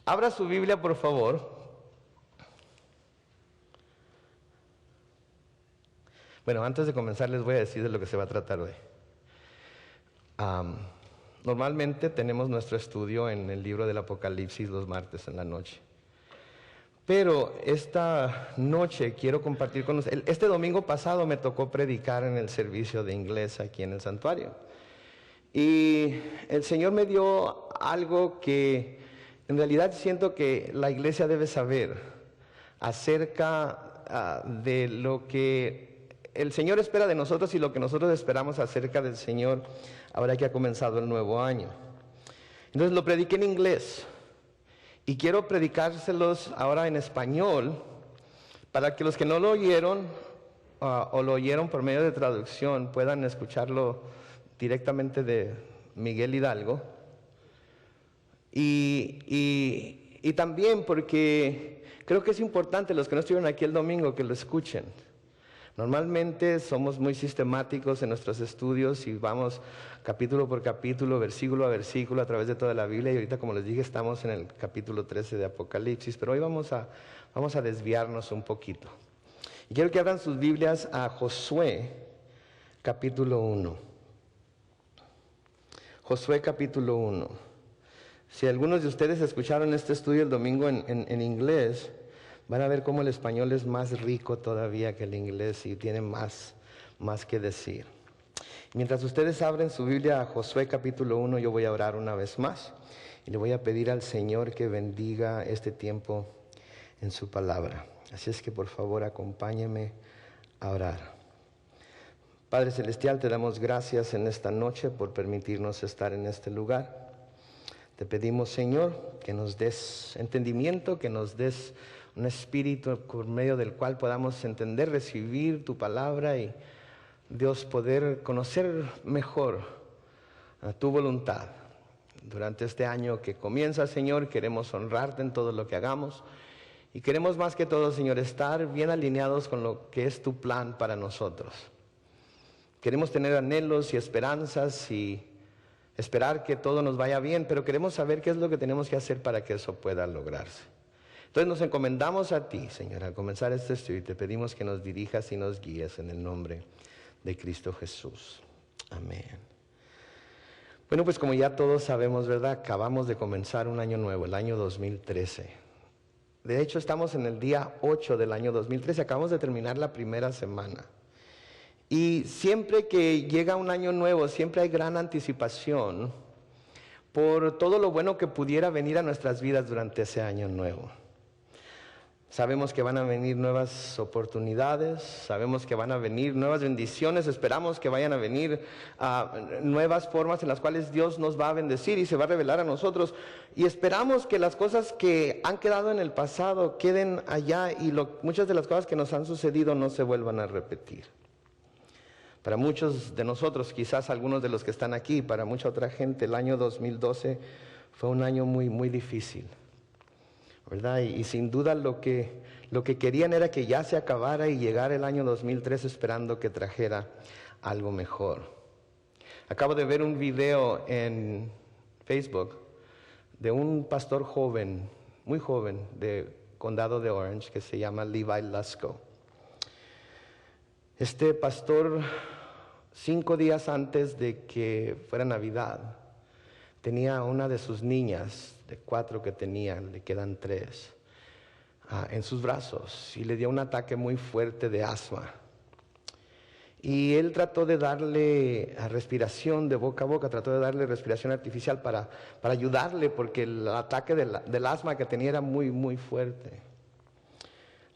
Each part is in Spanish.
Abra su Biblia, por favor. Bueno, antes de comenzar les voy a decir de lo que se va a tratar hoy. Normalmente tenemos nuestro estudio en el libro del Apocalipsis los martes en la noche. Pero esta noche quiero compartir con ustedes. Este domingo pasado me tocó predicar en el servicio de inglés aquí en el santuario. Y el Señor me dio algo que en realidad siento que la iglesia debe saber acerca de lo que el Señor espera de nosotros y lo que nosotros esperamos acerca del Señor ahora que ha comenzado el nuevo año. Entonces lo prediqué en inglés y quiero predicárselos ahora en español para que los que no lo oyeron o lo oyeron por medio de traducción puedan escucharlo directamente de Miguel Hidalgo. Y también porque creo que es importante los que no estuvieron aquí el domingo que lo escuchen. Normalmente somos muy sistemáticos en nuestros estudios y vamos capítulo por capítulo, versículo a versículo a través de toda la Biblia, y ahorita, como les dije, estamos en el capítulo 13 de Apocalipsis, pero hoy vamos a desviarnos un poquito. Y quiero que abran sus Biblias a Josué capítulo 1. Josué capítulo 1. Si algunos de ustedes escucharon este estudio el domingo en inglés, van a ver cómo el español es más rico todavía que el inglés y tiene más que decir. Mientras ustedes abren su Biblia a Josué capítulo 1, yo voy a orar una vez más y le voy a pedir al Señor que bendiga este tiempo en su palabra. Así es que por favor acompáñeme a orar. Padre Celestial, te damos gracias en esta noche por permitirnos estar en este lugar. Te pedimos, Señor, que nos des entendimiento, que nos des un espíritu por medio del cual podamos entender, recibir tu palabra y, Dios, poder conocer mejor tu voluntad. Durante este año que comienza, Señor, queremos honrarte en todo lo que hagamos y queremos más que todo, Señor, estar bien alineados con lo que es tu plan para nosotros. Queremos tener anhelos y esperanzas y esperar que todo nos vaya bien, pero queremos saber qué es lo que tenemos que hacer para que eso pueda lograrse. Entonces nos encomendamos a ti, Señor, al comenzar este estudio, y te pedimos que nos dirijas y nos guíes en el nombre de Cristo Jesús. Amén. Bueno, pues como ya todos sabemos, ¿verdad? Acabamos de comenzar un año nuevo, el año 2013. De hecho, estamos en el día 8 del año 2013, acabamos de terminar la primera semana. Y siempre que llega un año nuevo, siempre hay gran anticipación por todo lo bueno que pudiera venir a nuestras vidas durante ese año nuevo. Sabemos que van a venir nuevas oportunidades, sabemos que van a venir nuevas bendiciones, esperamos que vayan a venir nuevas formas en las cuales Dios nos va a bendecir y se va a revelar a nosotros. Y esperamos que las cosas que han quedado en el pasado queden allá y muchas de las cosas que nos han sucedido no se vuelvan a repetir. Para muchos de nosotros, quizás algunos de los que están aquí, para mucha otra gente, el año 2012 fue un año muy, muy difícil, ¿verdad? Y sin duda lo que querían era que ya se acabara y llegara el año 2013 esperando que trajera algo mejor. Acabo de ver un video en Facebook de un pastor joven, muy joven, de condado de Orange, que se llama Levi Lusko. Este pastor, 5 días antes de que fuera Navidad, tenía una de sus niñas, de 4 que tenía, le quedan 3, en sus brazos, y le dio un ataque muy fuerte de asma. Y él trató de darle respiración de boca a boca, trató de darle respiración artificial para ayudarle, porque el ataque del asma que tenía era muy, muy fuerte.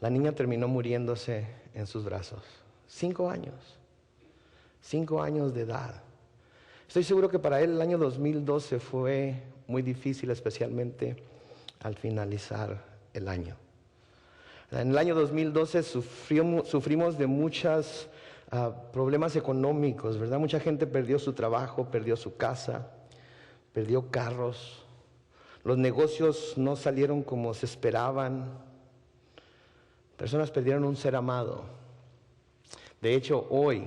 La niña terminó muriéndose en sus brazos. 5 años. 5 años de edad. Estoy seguro que para él el año 2012 fue muy difícil, especialmente al finalizar el año. En el año 2012 sufrimos de muchos problemas económicos, ¿verdad? Mucha gente perdió su trabajo, perdió su casa, perdió carros. Los negocios no salieron como se esperaban. Personas perdieron un ser amado. De hecho, hoy,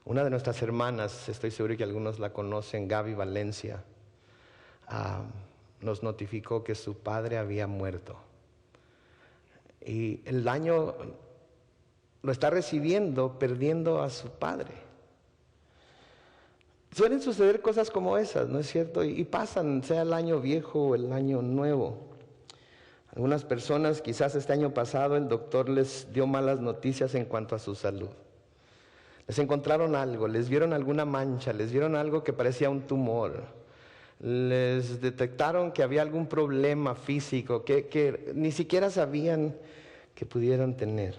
una de nuestras hermanas, estoy seguro que algunos la conocen, Gaby Valencia, nos notificó que su padre había muerto. Y el año lo está recibiendo perdiendo a su padre. Suelen suceder cosas como esas, ¿no es cierto? Y pasan, sea el año viejo o el año nuevo. Algunas personas, quizás este año pasado, el doctor les dio malas noticias en cuanto a su salud. Les encontraron algo, les vieron alguna mancha, les vieron algo que parecía un tumor. Les detectaron que había algún problema físico que ni siquiera sabían que pudieran tener.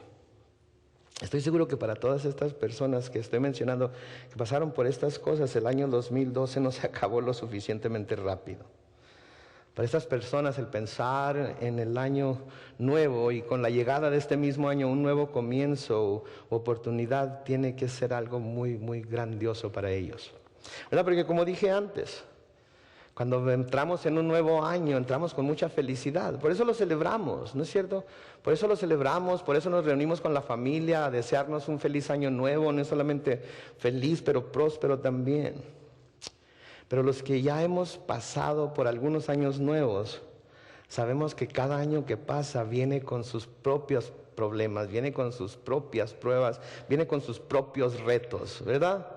Estoy seguro que para todas estas personas que estoy mencionando, que pasaron por estas cosas, el año 2012 no se acabó lo suficientemente rápido. Para estas personas el pensar en el año nuevo y con la llegada de este mismo año un nuevo comienzo o oportunidad tiene que ser algo muy, muy grandioso para ellos. ¿Verdad? Porque como dije antes, cuando entramos en un nuevo año, entramos con mucha felicidad. Por eso lo celebramos, ¿no es cierto? Por eso lo celebramos, por eso nos reunimos con la familia a desearnos un feliz año nuevo, no solamente feliz, pero próspero también. Pero los que ya hemos pasado por algunos años nuevos, sabemos que cada año que pasa viene con sus propios problemas, viene con sus propias pruebas, viene con sus propios retos, ¿verdad?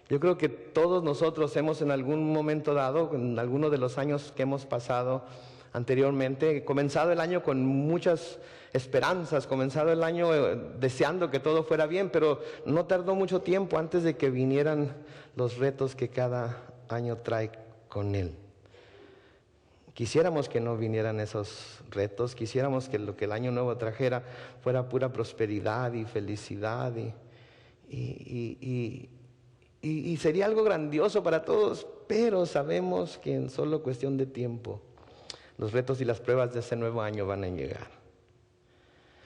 Yo creo que todos nosotros hemos en algún momento dado, en alguno de los años que hemos pasado anteriormente, comenzado el año con muchas esperanzas, comenzado el año deseando que todo fuera bien, pero no tardó mucho tiempo antes de que vinieran los retos que cada año trae con él. Quisiéramos que no vinieran esos retos, quisiéramos que lo que el año nuevo trajera fuera pura prosperidad y felicidad y sería algo grandioso para todos, pero sabemos que en solo cuestión de tiempo los retos y las pruebas de ese nuevo año van a llegar.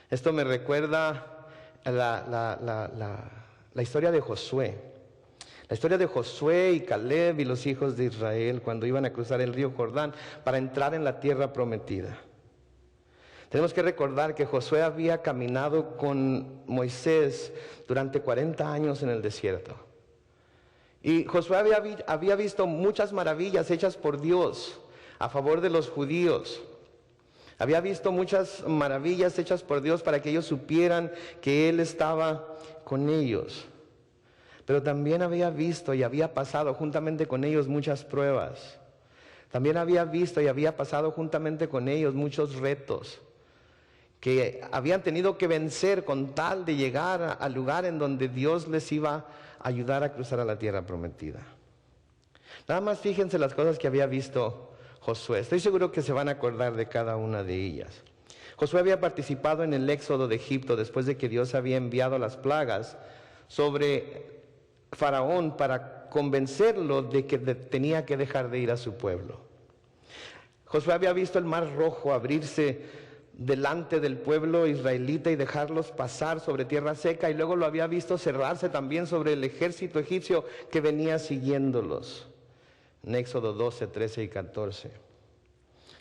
Esto me recuerda la historia de Josué. La historia de Josué y Caleb y los hijos de Israel cuando iban a cruzar el río Jordán para entrar en la tierra prometida. Tenemos que recordar que Josué había caminado con Moisés durante 40 años en el desierto. Y Josué había visto muchas maravillas hechas por Dios a favor de los judíos. Había visto muchas maravillas hechas por Dios para que ellos supieran que Él estaba con ellos. Pero también había visto y había pasado juntamente con ellos muchas pruebas. También había visto y había pasado juntamente con ellos muchos retos que habían tenido que vencer con tal de llegar al lugar en donde Dios les iba a ayudar a cruzar a la tierra prometida. Nada más fíjense las cosas que había visto Josué. Estoy seguro que se van a acordar de cada una de ellas. Josué había participado en el éxodo de Egipto después de que Dios había enviado las plagas sobre Faraón para convencerlo de que tenía que dejar de ir a su pueblo. Josué había visto el mar rojo abrirse delante del pueblo israelita y dejarlos pasar sobre tierra seca, y luego lo había visto cerrarse también sobre el ejército egipcio que venía siguiéndolos. En Éxodo 12, 13 y 14.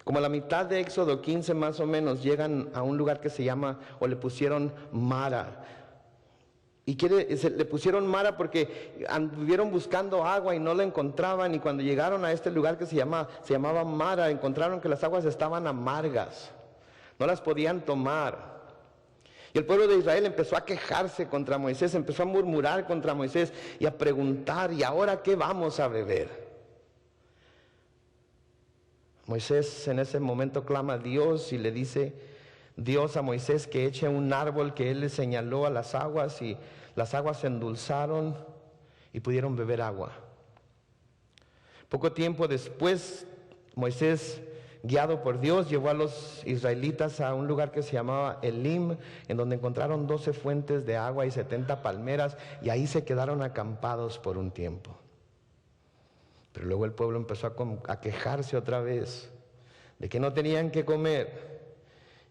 Como a la mitad de Éxodo 15 más o menos, llegan a un lugar que se llama, o le pusieron Mara. Y le pusieron Mara porque anduvieron buscando agua y no la encontraban, y cuando llegaron a este lugar que se llamaba Mara, encontraron que las aguas estaban amargas, no las podían tomar. Y el pueblo de Israel empezó a quejarse contra Moisés, empezó a murmurar contra Moisés y a preguntar, ¿y ahora qué vamos a beber? Moisés en ese momento clama a Dios y le dice Dios a Moisés que eche un árbol que él le señaló a las aguas, y las aguas se endulzaron y pudieron beber agua. Poco tiempo después, Moisés, guiado por Dios, llevó a los israelitas a un lugar que se llamaba Elim, en donde encontraron 12 fuentes de agua y 70 palmeras, y ahí se quedaron acampados por un tiempo. Pero luego el pueblo empezó a quejarse otra vez de que no tenían que comer,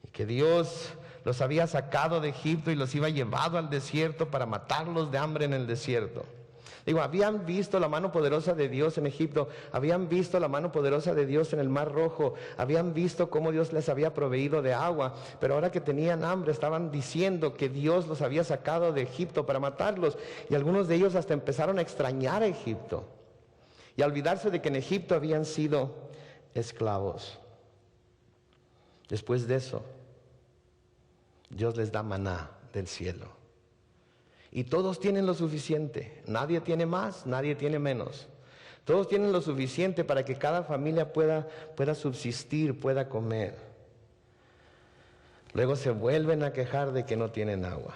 y que Dios los había sacado de Egipto y los iba llevado al desierto para matarlos de hambre en el desierto. Digo, habían visto la mano poderosa de Dios en Egipto, habían visto la mano poderosa de Dios en el Mar Rojo, habían visto cómo Dios les había proveído de agua, pero ahora que tenían hambre estaban diciendo que Dios los había sacado de Egipto para matarlos, y algunos de ellos hasta empezaron a extrañar a Egipto y a olvidarse de que en Egipto habían sido esclavos. Después de eso, Dios les da maná del cielo. Y todos tienen lo suficiente. Nadie tiene más, nadie tiene menos. Todos tienen lo suficiente para que cada familia pueda subsistir, pueda comer. Luego se vuelven a quejar de que no tienen agua.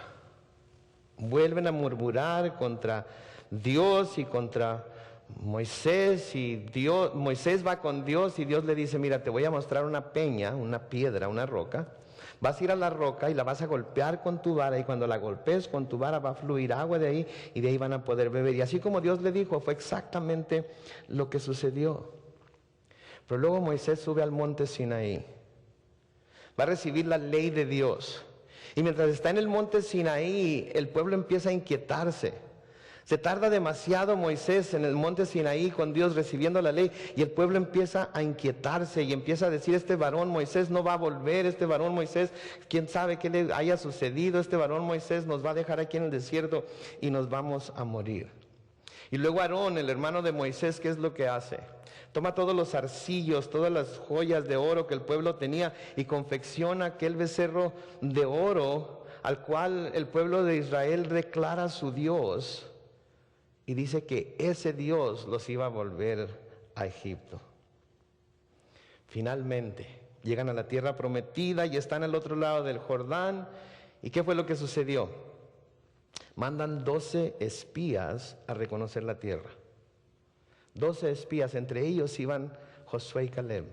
Vuelven a murmurar contra Dios y contra Moisés. Moisés va con Dios y Dios le dice: mira, te voy a mostrar una peña, una piedra, una roca. Vas a ir a la roca y la vas a golpear con tu vara, y cuando la golpees con tu vara va a fluir agua de ahí, y de ahí van a poder beber. Y así como Dios le dijo, fue exactamente lo que sucedió. Pero luego Moisés sube al monte Sinaí. Va a recibir la ley de Dios. Y mientras está en el monte Sinaí, el pueblo empieza a inquietarse. Se tarda demasiado Moisés en el monte Sinaí con Dios recibiendo la ley, y el pueblo empieza a inquietarse y empieza a decir: este varón Moisés no va a volver, este varón Moisés, quién sabe qué le haya sucedido, este varón Moisés nos va a dejar aquí en el desierto y nos vamos a morir. Y luego Aarón, el hermano de Moisés, ¿qué es lo que hace? Toma todos los arcillos, todas las joyas de oro que el pueblo tenía y confecciona aquel becerro de oro al cual el pueblo de Israel declara su Dios. Y dice que ese Dios los iba a volver a Egipto. Finalmente, llegan a la tierra prometida y están al otro lado del Jordán. ¿Y qué fue lo que sucedió? Mandan 12 espías a reconocer la tierra. 12 espías, entre ellos iban Josué y Caleb.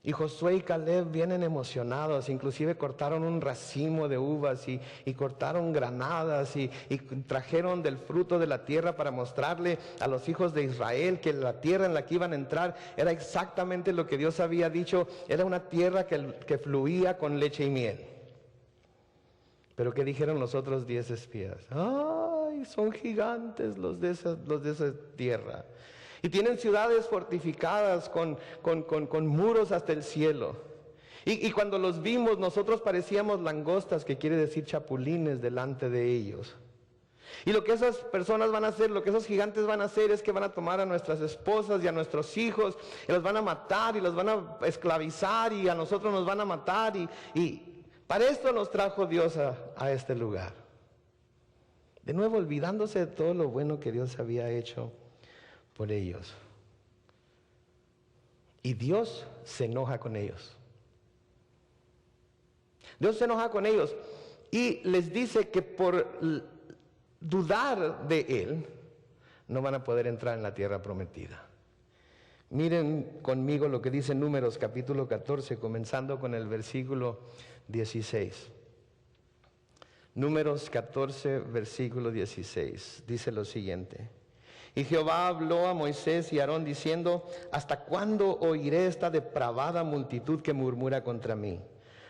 Y Josué y Caleb vienen emocionados, inclusive cortaron un racimo de uvas y cortaron granadas y trajeron del fruto de la tierra para mostrarle a los hijos de Israel que la tierra en la que iban a entrar era exactamente lo que Dios había dicho, era una tierra que fluía con leche y miel. Pero ¿qué dijeron los otros 10 espías? ¡Ay, son gigantes los de esa tierra! Y tienen ciudades fortificadas con muros hasta el cielo. Y cuando los vimos, nosotros parecíamos langostas, que quiere decir chapulines, delante de ellos. Y lo que esas personas van a hacer, lo que esos gigantes van a hacer, es que van a tomar a nuestras esposas y a nuestros hijos, y los van a matar y los van a esclavizar, y a nosotros nos van a matar. Y para esto nos trajo Dios a este lugar. De nuevo, olvidándose de todo lo bueno que Dios había hecho por ellos. Y Dios se enoja con ellos. Dios se enoja con ellos y les dice que por dudar de Él no van a poder entrar en la tierra prometida. Miren conmigo lo que dice Números capítulo 14, comenzando con el versículo 16. Números 14, versículo 16, dice lo siguiente: y Jehová habló a Moisés y a Aarón diciendo: ¿hasta cuándo oiré esta depravada multitud que murmura contra mí?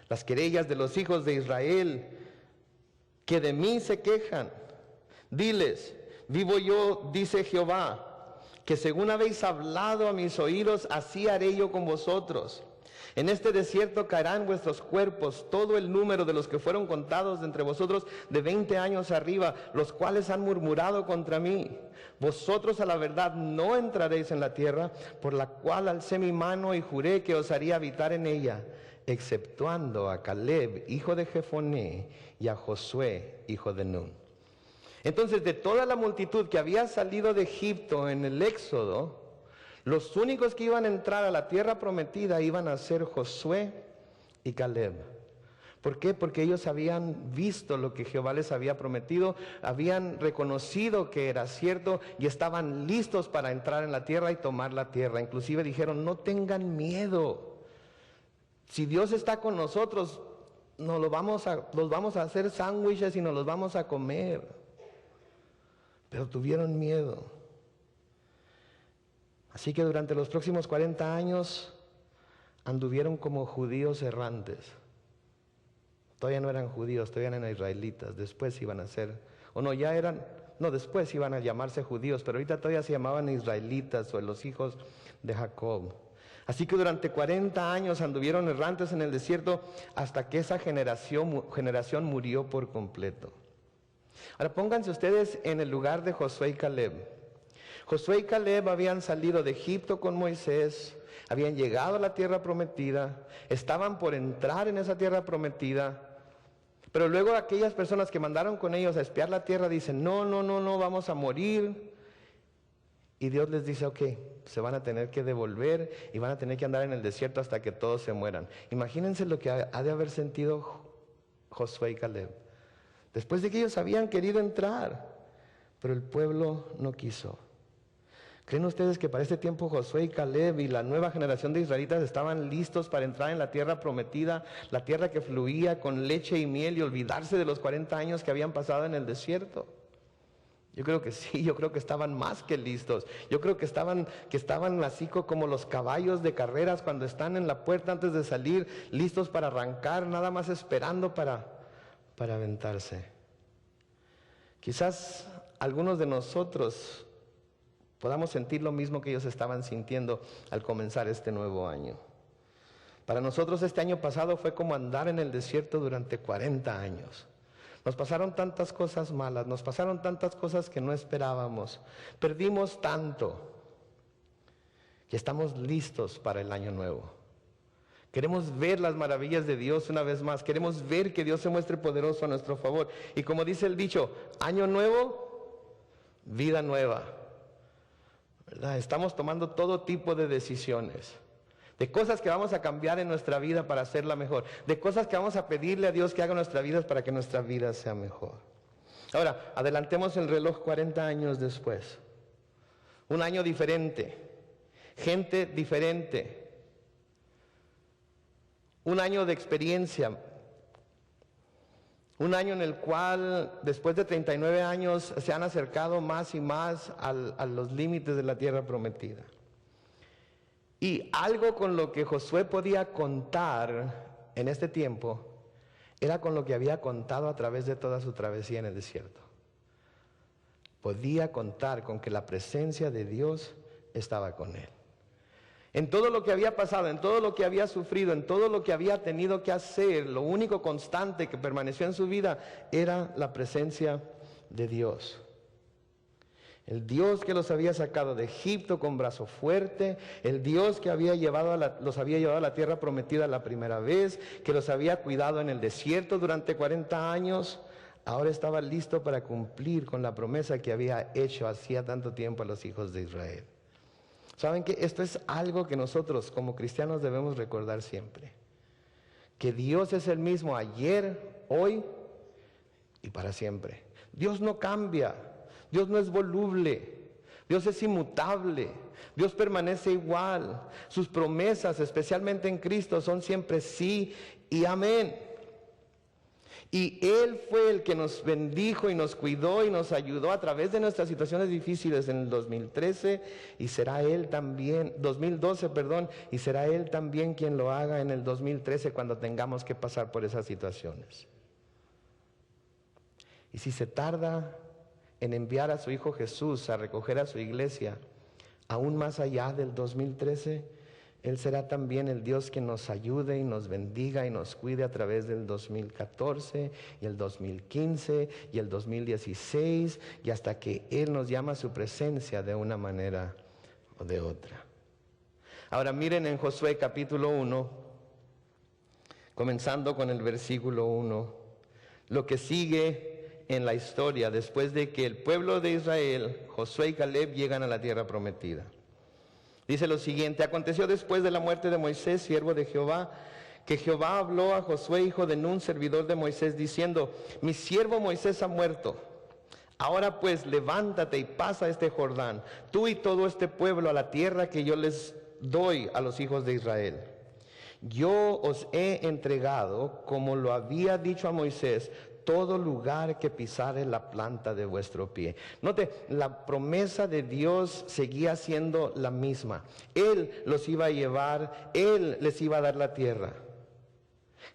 Las querellas de los hijos de Israel que de mí se quejan. Diles: vivo yo, dice Jehová, que según habéis hablado a mis oídos, así haré yo con vosotros. En este desierto caerán vuestros cuerpos, todo el número de los que fueron contados de entre vosotros de 20 años arriba, los cuales han murmurado contra mí. Vosotros a la verdad no entraréis en la tierra, por la cual alcé mi mano y juré que os haría habitar en ella, exceptuando a Caleb, hijo de Jefoné, y a Josué, hijo de Nun. Entonces, de toda la multitud que había salido de Egipto en el Éxodo, los únicos que iban a entrar a la tierra prometida iban a ser Josué y Caleb. ¿Por qué? Porque ellos habían visto lo que Jehová les había prometido, habían reconocido que era cierto y estaban listos para entrar en la tierra y tomar la tierra. Inclusive dijeron: no tengan miedo. Si Dios está con nosotros, los vamos a hacer sándwiches y nos los vamos a comer. Pero tuvieron miedo. Así que durante los próximos 40 años anduvieron como judíos errantes. Todavía no eran judíos, todavía eran israelitas. Después iban a ser, después iban a llamarse judíos, pero ahorita todavía se llamaban israelitas o los hijos de Jacob. Así que durante 40 años anduvieron errantes en el desierto hasta que esa generación murió por completo. Ahora pónganse ustedes en el lugar de Josué y Caleb. Josué y Caleb habían salido de Egipto con Moisés, habían llegado a la tierra prometida, estaban por entrar en esa tierra prometida, pero luego aquellas personas que mandaron con ellos a espiar la tierra dicen, no, vamos a morir. Y Dios les dice, ok, se van a tener que devolver y van a tener que andar en el desierto hasta que todos se mueran. Imagínense lo que ha de haber sentido Josué y Caleb, después de que ellos habían querido entrar, pero el pueblo no quiso. ¿Creen ustedes que para este tiempo Josué y Caleb y la nueva generación de israelitas estaban listos para entrar en la tierra prometida, la tierra que fluía con leche y miel, y olvidarse de los 40 años que habían pasado en el desierto? Yo creo que sí, yo creo que estaban más que listos. Yo creo que estaban así como los caballos de carreras cuando están en la puerta antes de salir, listos para arrancar, nada más esperando para aventarse. Quizás algunos de nosotros podamos sentir lo mismo que ellos estaban sintiendo al comenzar este nuevo año. Para nosotros este año pasado fue como andar en el desierto durante 40 años. Nos pasaron tantas cosas malas, nos pasaron tantas cosas que no esperábamos. Perdimos tanto que estamos listos para el año nuevo. Queremos ver las maravillas de Dios una vez más. Queremos ver que Dios se muestre poderoso a nuestro favor. Y como dice el dicho, año nuevo, vida nueva. ¿Verdad? Estamos tomando todo tipo de decisiones, de cosas que vamos a cambiar en nuestra vida para hacerla mejor, de cosas que vamos a pedirle a Dios que haga en nuestra vida para que nuestra vida sea mejor. Ahora, adelantemos el reloj 40 años después. Un año diferente, gente diferente, un año de experiencia, un año en el cual después de 39 años se han acercado más y más a los límites de la tierra prometida. Y algo con lo que Josué podía contar en este tiempo era con lo que había contado a través de toda su travesía en el desierto. Podía contar con que la presencia de Dios estaba con él. En todo lo que había pasado, en todo lo que había sufrido, en todo lo que había tenido que hacer, lo único constante que permaneció en su vida era la presencia de Dios. El Dios que los había sacado de Egipto con brazo fuerte, el Dios que los había llevado a la tierra prometida la primera vez, que los había cuidado en el desierto durante 40 años, ahora estaba listo para cumplir con la promesa que había hecho hacía tanto tiempo a los hijos de Israel. ¿Saben qué? Esto es algo que nosotros como cristianos debemos recordar siempre. Que Dios es el mismo ayer, hoy y para siempre. Dios no cambia. Dios no es voluble, Dios es inmutable, Dios permanece igual. Sus promesas, especialmente en Cristo, son siempre sí y amén. Y Él fue el que nos bendijo y nos cuidó y nos ayudó a través de nuestras situaciones difíciles en el 2013 y será Él también, 2012, perdón, y será Él también quien lo haga en el 2013 cuando tengamos que pasar por esas situaciones. Y si se tarda en enviar a su Hijo Jesús a recoger a su iglesia, aún más allá del 2013, Él será también el Dios que nos ayude y nos bendiga y nos cuide a través del 2014 y el 2015 y el 2016 y hasta que Él nos llama a su presencia de una manera o de otra. Ahora miren en Josué capítulo 1, comenzando con el versículo 1, lo que sigue en la historia después de que el pueblo de Israel, Josué y Caleb, llegan a la tierra prometida. Dice lo siguiente: aconteció después de la muerte de Moisés, siervo de Jehová, que Jehová habló a Josué, hijo de Nun, servidor de Moisés, diciendo: mi siervo Moisés ha muerto. Ahora pues levántate y pasa este Jordán, tú y todo este pueblo, a la tierra que yo les doy a los hijos de Israel. Yo os he entregado, como lo había dicho a Moisés, todo lugar que pisare la planta de vuestro pie. Note, la promesa de Dios seguía siendo la misma. Él los iba a llevar, Él les iba a dar la tierra.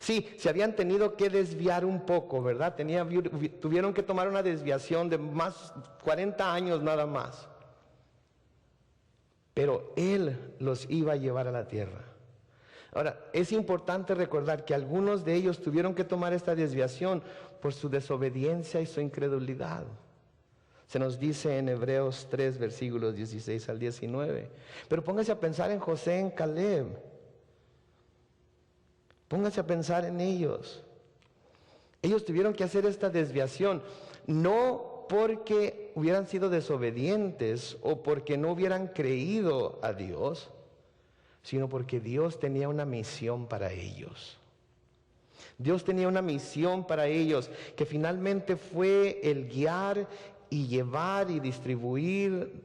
Sí, se habían tenido que desviar un poco, ¿verdad? Tuvieron que tomar una desviación de más 40 años nada más. Pero Él los iba a llevar a la tierra. Ahora, es importante recordar que algunos de ellos tuvieron que tomar esta desviación por su desobediencia y su incredulidad. Se nos dice en Hebreos 3, versículos 16 al 19. Pero póngase a pensar en José, en Caleb. Póngase a pensar en ellos. Ellos tuvieron que hacer esta desviación, no porque hubieran sido desobedientes o porque no hubieran creído a Dios, sino porque Dios tenía una misión para ellos. Dios tenía una misión para ellos que finalmente fue el guiar y llevar y distribuir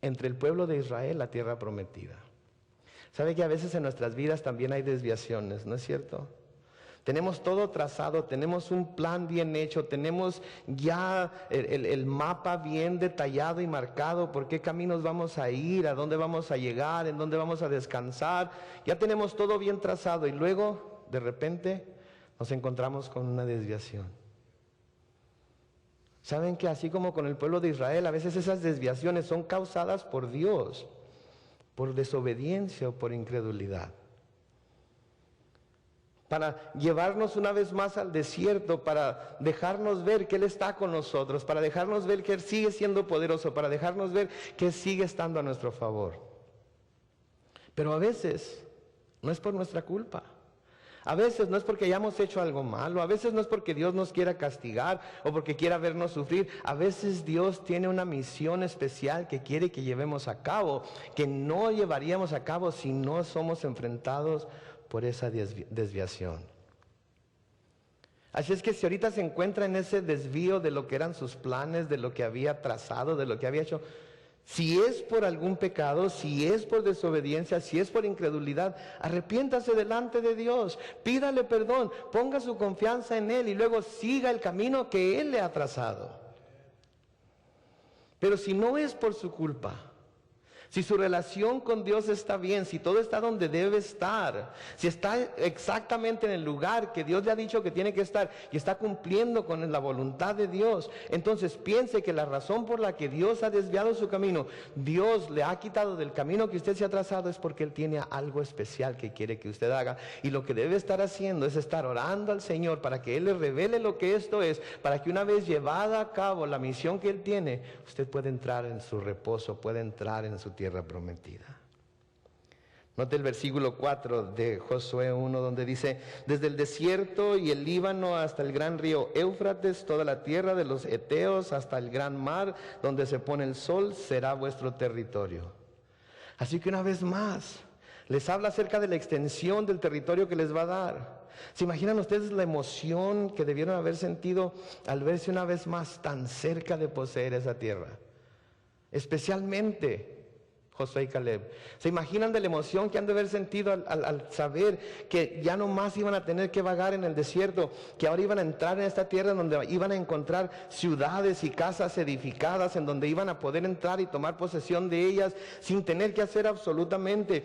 entre el pueblo de Israel la tierra prometida. ¿Sabe que a veces en nuestras vidas también hay desviaciones, no es cierto? Tenemos todo trazado, tenemos un plan bien hecho, tenemos ya el mapa bien detallado y marcado, por qué caminos vamos a ir, a dónde vamos a llegar, en dónde vamos a descansar. Ya tenemos todo bien trazado y luego, de repente, nos encontramos con una desviación. ¿Saben que así como con el pueblo de Israel, a veces esas desviaciones son causadas por Dios, por desobediencia o por incredulidad? Para llevarnos una vez más al desierto, para dejarnos ver que Él está con nosotros, para dejarnos ver que Él sigue siendo poderoso, para dejarnos ver que Él sigue estando a nuestro favor. Pero a veces no es por nuestra culpa. A veces no es porque hayamos hecho algo malo, a veces no es porque Dios nos quiera castigar o porque quiera vernos sufrir. A veces Dios tiene una misión especial que quiere que llevemos a cabo, que no llevaríamos a cabo si no somos enfrentados por esa desviación. Así es que si ahorita se encuentra en ese desvío de lo que eran sus planes, de lo que había trazado, de lo que había hecho, si es por algún pecado, si es por desobediencia, si es por incredulidad, arrepiéntase delante de Dios, pídale perdón, ponga su confianza en Él y luego siga el camino que Él le ha trazado. Pero si no es por su culpa, si su relación con Dios está bien, si todo está donde debe estar, si está exactamente en el lugar que Dios le ha dicho que tiene que estar y está cumpliendo con la voluntad de Dios, entonces piense que la razón por la que Dios ha desviado su camino, Dios le ha quitado del camino que usted se ha trazado, es porque Él tiene algo especial que quiere que usted haga. Y lo que debe estar haciendo es estar orando al Señor para que Él le revele lo que esto es, para que una vez llevada a cabo la misión que Él tiene, usted puede entrar en su reposo, puede entrar en su tierra prometida. Note el versículo 4 de Josué 1, donde dice: desde el desierto y el Líbano hasta el gran río Éufrates, toda la tierra de los heteos hasta el gran mar donde se pone el sol, será vuestro territorio. Así que una vez más les habla acerca de la extensión del territorio que les va a dar. ¿Se imaginan ustedes la emoción que debieron haber sentido al verse una vez más tan cerca de poseer esa tierra? Especialmente Josué y Caleb. ¿Se imaginan de la emoción que han de haber sentido al saber que ya no más iban a tener que vagar en el desierto, que ahora iban a entrar en esta tierra donde iban a encontrar ciudades y casas edificadas, en donde iban a poder entrar y tomar posesión de ellas sin tener que hacer absolutamente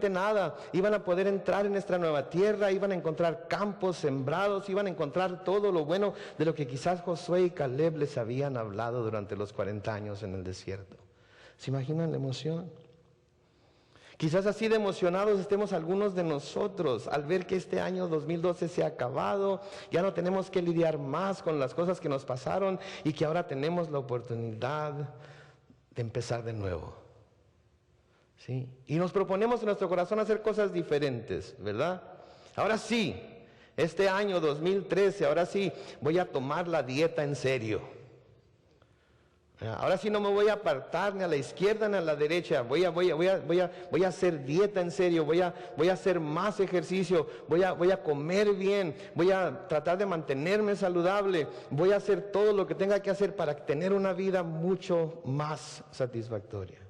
nada? Iban a poder entrar en esta nueva tierra, iban a encontrar campos sembrados, iban a encontrar todo lo bueno de lo que quizás Josué y Caleb les habían hablado durante los 40 años en el desierto. ¿Se imaginan la emoción? Quizás así de emocionados estemos algunos de nosotros al ver que este año 2012 se ha acabado, ya no tenemos que lidiar más con las cosas que nos pasaron y que ahora tenemos la oportunidad de empezar de nuevo. ¿Sí? Y nos proponemos en nuestro corazón hacer cosas diferentes, ¿verdad? Ahora sí, este año 2013, ahora sí voy a tomar la dieta en serio. Ahora sí no me voy a apartar ni a la izquierda ni a la derecha. Voy a hacer dieta en serio. Voy a hacer más ejercicio. Voy a comer bien. Voy a tratar de mantenerme saludable. Voy a hacer todo lo que tenga que hacer para tener una vida mucho más satisfactoria.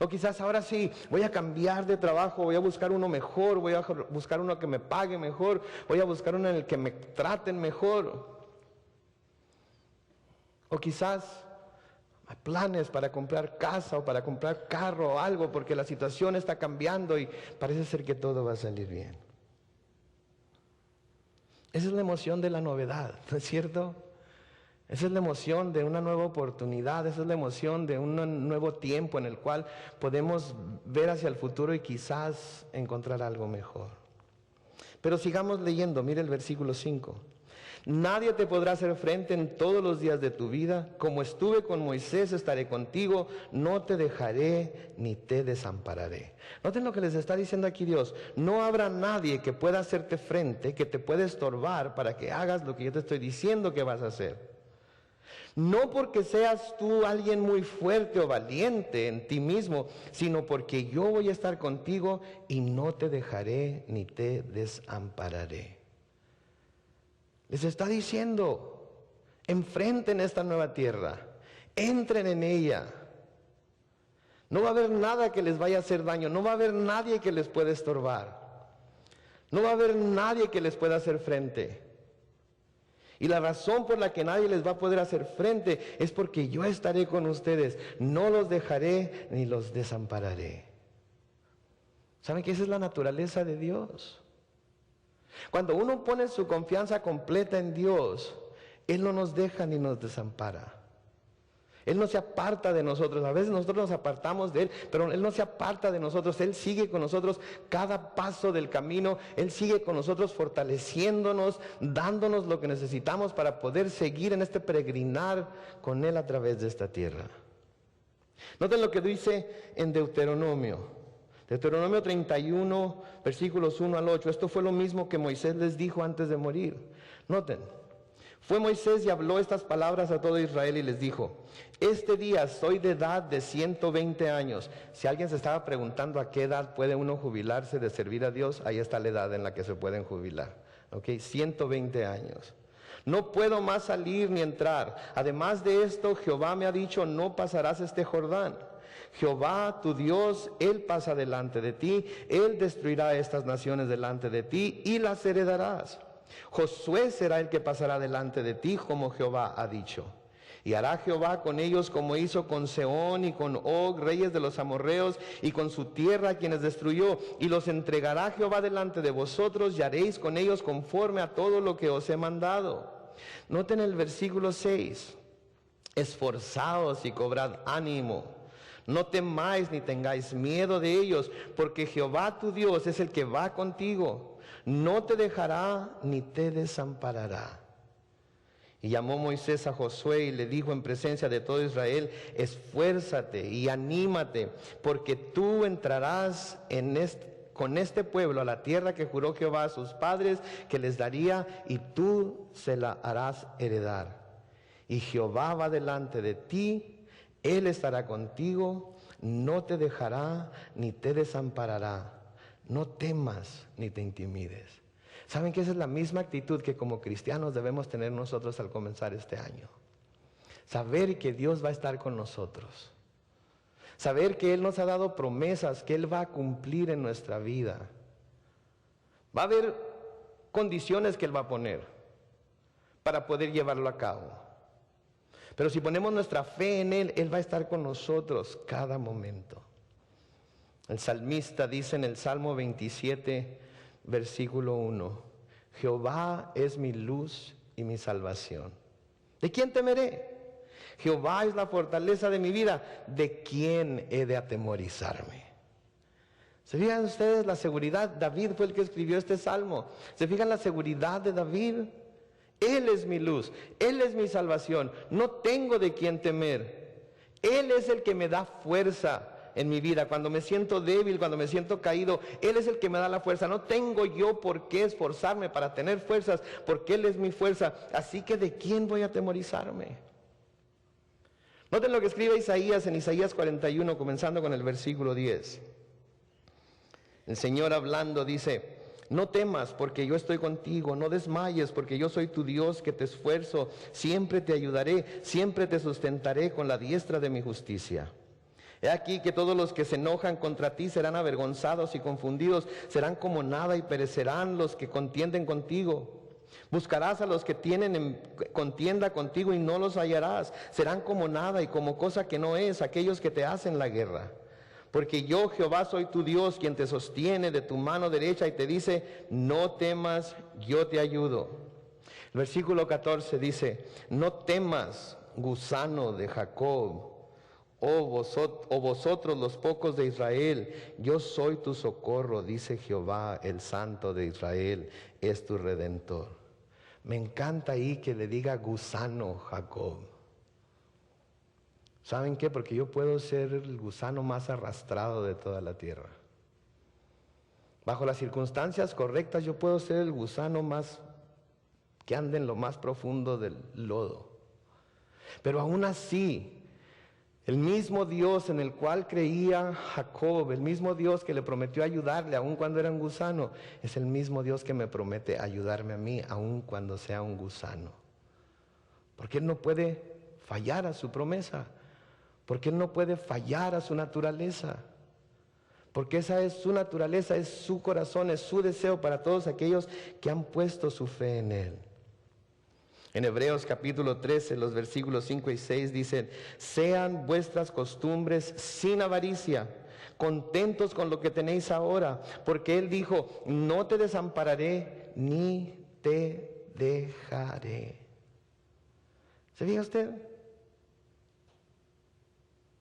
O quizás ahora sí, voy a cambiar de trabajo, voy a buscar uno mejor, voy a buscar uno que me pague mejor, voy a buscar uno en el que me traten mejor. O quizás hay planes para comprar casa o para comprar carro o algo porque la situación está cambiando y parece ser que todo va a salir bien. Esa es la emoción de la novedad, ¿no es cierto? Esa es la emoción de una nueva oportunidad, esa es la emoción de un nuevo tiempo en el cual podemos ver hacia el futuro y quizás encontrar algo mejor. Pero sigamos leyendo, mire el versículo 5. Nadie te podrá hacer frente en todos los días de tu vida. Como estuve con Moisés, estaré contigo. No te dejaré ni te desampararé. Noten lo que les está diciendo aquí Dios. No habrá nadie que pueda hacerte frente, que te pueda estorbar para que hagas lo que yo te estoy diciendo que vas a hacer. No porque seas tú alguien muy fuerte o valiente en ti mismo, sino porque yo voy a estar contigo y no te dejaré ni te desampararé. Les está diciendo, enfrenten esta nueva tierra, entren en ella. No va a haber nada que les vaya a hacer daño, no va a haber nadie que les pueda estorbar, no va a haber nadie que les pueda hacer frente. Y la razón por la que nadie les va a poder hacer frente es porque yo estaré con ustedes, no los dejaré ni los desampararé. ¿Saben que esa es la naturaleza de Dios? Cuando uno pone su confianza completa en Dios, Él no nos deja ni nos desampara. Él no se aparta de nosotros. A veces nosotros nos apartamos de Él, pero Él no se aparta de nosotros. Él sigue con nosotros cada paso del camino. Él sigue con nosotros fortaleciéndonos, dándonos lo que necesitamos para poder seguir en este peregrinar con Él a través de esta tierra. Noten lo que dice en Deuteronomio 31, versículos 1 al 8. Esto fue lo mismo que Moisés les dijo antes de morir. Noten, fue Moisés y habló estas palabras a todo Israel y les dijo: este día soy de edad de 120 años. Si alguien se estaba preguntando a qué edad puede uno jubilarse de servir a Dios, ahí está la edad en la que se pueden jubilar. 120 años. No puedo más salir ni entrar. Además de esto, Jehová me ha dicho: no pasarás este Jordán. Jehová tu Dios, Él pasa delante de ti, Él destruirá estas naciones delante de ti y las heredarás. Josué será el que pasará delante de ti, como Jehová ha dicho. Y hará Jehová con ellos como hizo con Sehón y con Og, reyes de los amorreos, y con su tierra a quienes destruyó. Y los entregará Jehová delante de vosotros, y haréis con ellos conforme a todo lo que os he mandado. Noten el versículo 6. Esforzaos y cobrad ánimo. No temáis ni tengáis miedo de ellos, porque Jehová tu Dios es el que va contigo. No te dejará ni te desamparará. Y llamó Moisés a Josué y le dijo en presencia de todo Israel: esfuérzate y anímate, porque tú entrarás con este pueblo a la tierra que juró Jehová a sus padres que les daría, y tú se la harás heredar. Y Jehová va delante de ti, Él estará contigo, no te dejará ni te desamparará. No temas ni te intimides. ¿Saben que esa es la misma actitud que como cristianos debemos tener nosotros al comenzar este año? Saber que Dios va a estar con nosotros. Saber que Él nos ha dado promesas que Él va a cumplir en nuestra vida. Va a haber condiciones que Él va a poner para poder llevarlo a cabo. Pero si ponemos nuestra fe en Él, Él va a estar con nosotros cada momento. El salmista dice en el Salmo 27, versículo 1: Jehová es mi luz y mi salvación. ¿De quién temeré? Jehová es la fortaleza de mi vida. ¿De quién he de atemorizarme? ¿Se fijan ustedes la seguridad? David fue el que escribió este salmo. ¿Se fijan la seguridad de David? Él es mi luz, Él es mi salvación, no tengo de quién temer. Él es el que me da fuerza en mi vida. Cuando me siento débil, cuando me siento caído, Él es el que me da la fuerza. No tengo yo por qué esforzarme para tener fuerzas, porque Él es mi fuerza. Así que ¿de quién voy a atemorizarme? Noten lo que escribe Isaías en Isaías 41, comenzando con el versículo 10. El Señor hablando dice: no temas, porque yo estoy contigo. No desmayes, porque yo soy tu Dios, que te esfuerzo. Siempre te ayudaré, siempre te sustentaré con la diestra de mi justicia. He aquí que todos los que se enojan contra ti serán avergonzados y confundidos. Serán como nada y perecerán los que contienden contigo. Buscarás a los que tienen en contienda contigo y no los hallarás. Serán como nada y como cosa que no es aquellos que te hacen la guerra. Porque yo, Jehová, soy tu Dios, quien te sostiene de tu mano derecha y te dice: no temas, yo te ayudo. El versículo 14 dice: no temas, gusano de Jacob, o vosotros los pocos de Israel, yo soy tu socorro, dice Jehová, el Santo de Israel, es tu Redentor. Me encanta ahí que le diga gusano Jacob. ¿Saben qué? Porque yo puedo ser el gusano más arrastrado de toda la tierra. Bajo las circunstancias correctas yo puedo ser el gusano más que anda en lo más profundo del lodo. Pero aún así, el mismo Dios en el cual creía Jacob, el mismo Dios que le prometió ayudarle aun cuando era un gusano, es el mismo Dios que me promete ayudarme a mí aun cuando sea un gusano. Porque Él no puede fallar a su promesa, porque Él no puede fallar a su naturaleza, porque esa es su naturaleza, es su corazón, es su deseo para todos aquellos que han puesto su fe en Él. En Hebreos capítulo 13, los versículos 5 y 6 dicen: sean vuestras costumbres sin avaricia, contentos con lo que tenéis ahora, porque Él dijo: no te desampararé ni te dejaré. ¿Se fija usted?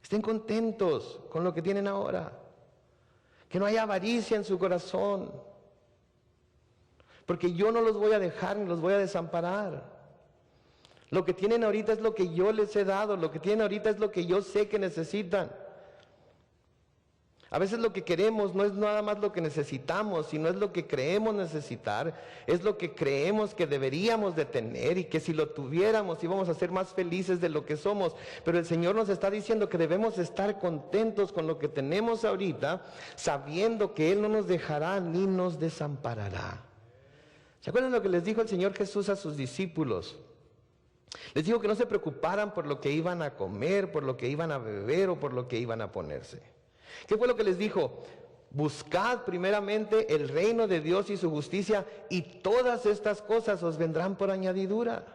Estén contentos con lo que tienen ahora, que no haya avaricia en su corazón, porque yo no los voy a dejar ni los voy a desamparar. Lo que tienen ahorita es lo que yo les he dado, lo que tienen ahorita es lo que yo sé que necesitan. A veces lo que queremos no es nada más lo que necesitamos, sino es lo que creemos necesitar, es lo que creemos que deberíamos de tener y que si lo tuviéramos íbamos a ser más felices de lo que somos. Pero el Señor nos está diciendo que debemos estar contentos con lo que tenemos ahorita, sabiendo que Él no nos dejará ni nos desamparará. ¿Se acuerdan lo que les dijo el Señor Jesús a sus discípulos? Les dijo que no se preocuparan por lo que iban a comer, por lo que iban a beber o por lo que iban a ponerse. ¿Qué fue lo que les dijo? Buscad primeramente el reino de Dios y su justicia, y todas estas cosas os vendrán por añadidura.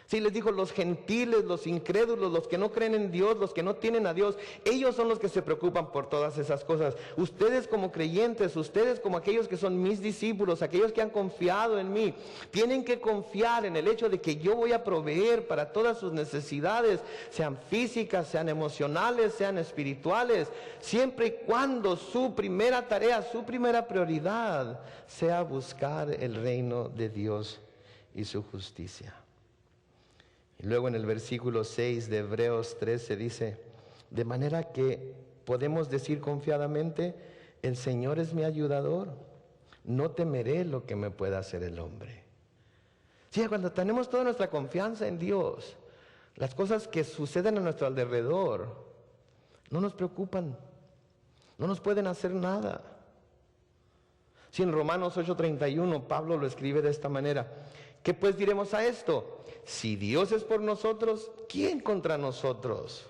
Sí, les dijo, los gentiles, los incrédulos, los que no creen en Dios, los que no tienen a Dios, ellos son los que se preocupan por todas esas cosas. Ustedes como creyentes, ustedes como aquellos que son mis discípulos, aquellos que han confiado en mí, tienen que confiar en el hecho de que yo voy a proveer para todas sus necesidades, sean físicas, sean emocionales, sean espirituales, siempre y cuando su primera tarea, su primera prioridad sea buscar el reino de Dios y su justicia. Y luego en el versículo 6 de Hebreos 13 dice: de manera que podemos decir confiadamente, el Señor es mi ayudador, no temeré lo que me pueda hacer el hombre. Sí, cuando tenemos toda nuestra confianza en Dios, las cosas que suceden a nuestro alrededor no nos preocupan, no nos pueden hacer nada. Si en Romanos 8:31 Pablo lo escribe de esta manera: ¿qué pues diremos a esto? Si Dios es por nosotros, ¿quién contra nosotros?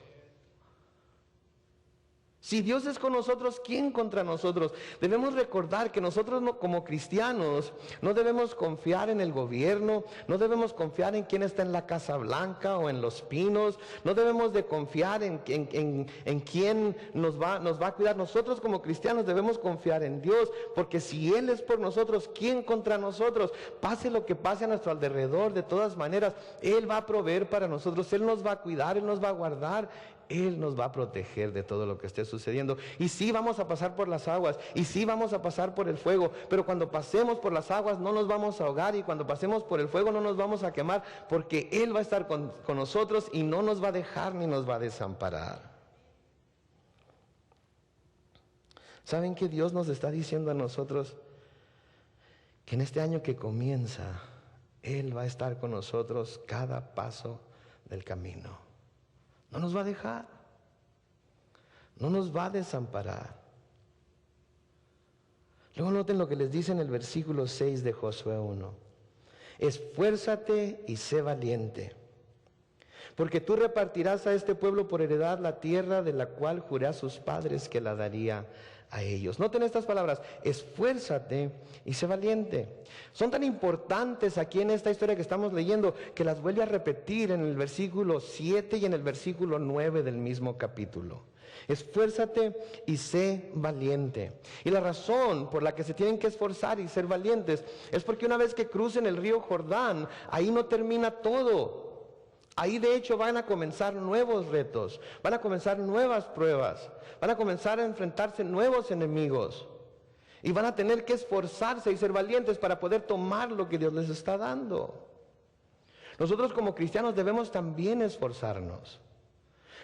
Si Dios es con nosotros, ¿quién contra nosotros? Debemos recordar que nosotros como cristianos no debemos confiar en el gobierno, no debemos confiar en quién está en la Casa Blanca o en Los Pinos, no debemos de confiar en quién nos va a cuidar. Nosotros como cristianos debemos confiar en Dios, porque si Él es por nosotros, ¿quién contra nosotros? Pase lo que pase a nuestro alrededor, de todas maneras, Él va a proveer para nosotros, Él nos va a cuidar, Él nos va a guardar, Él nos va a proteger de todo lo que esté sucediendo. Y sí vamos a pasar por las aguas, y sí vamos a pasar por el fuego, pero cuando pasemos por las aguas no nos vamos a ahogar, y cuando pasemos por el fuego no nos vamos a quemar, porque Él va a estar con nosotros y no nos va a dejar ni nos va a desamparar. ¿Saben que Dios nos está diciendo a nosotros que en este año que comienza, Él va a estar con nosotros cada paso del camino? No nos va a dejar, no nos va a desamparar. Luego noten lo que les dice en el versículo 6 de Josué 1. Esfuérzate y sé valiente, porque tú repartirás a este pueblo por heredad la tierra de la cual juré a sus padres que la daría a ellos. Noten estas palabras: esfuérzate y sé valiente. Son tan importantes aquí en esta historia que estamos leyendo que las vuelve a repetir en el versículo 7 y en el versículo 9 del mismo capítulo. Esfuérzate y sé valiente. Y la razón por la que se tienen que esforzar y ser valientes es porque una vez que crucen el río Jordán, ahí no termina todo. Ahí de hecho van a comenzar nuevos retos, van a comenzar nuevas pruebas, van a comenzar a enfrentarse nuevos enemigos. Y van a tener que esforzarse y ser valientes para poder tomar lo que Dios les está dando. Nosotros como cristianos debemos también esforzarnos.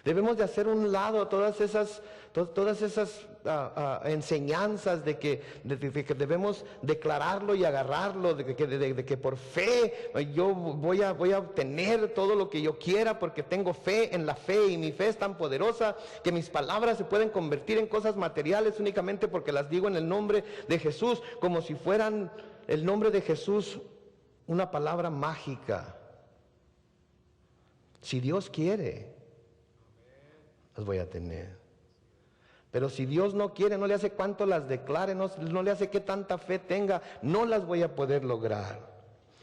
Debemos de hacer un lado todas esas enseñanzas de que debemos declararlo y agarrarlo, de que por fe yo voy a obtener todo lo que yo quiera porque tengo fe en la fe, y mi fe es tan poderosa que mis palabras se pueden convertir en cosas materiales únicamente porque las digo en el nombre de Jesús, como si fueran el nombre de Jesús una palabra mágica. Si Dios quiere, las voy a tener. Pero si Dios no quiere, no le hace cuánto las declare, no le hace que tanta fe tenga, no las voy a poder lograr.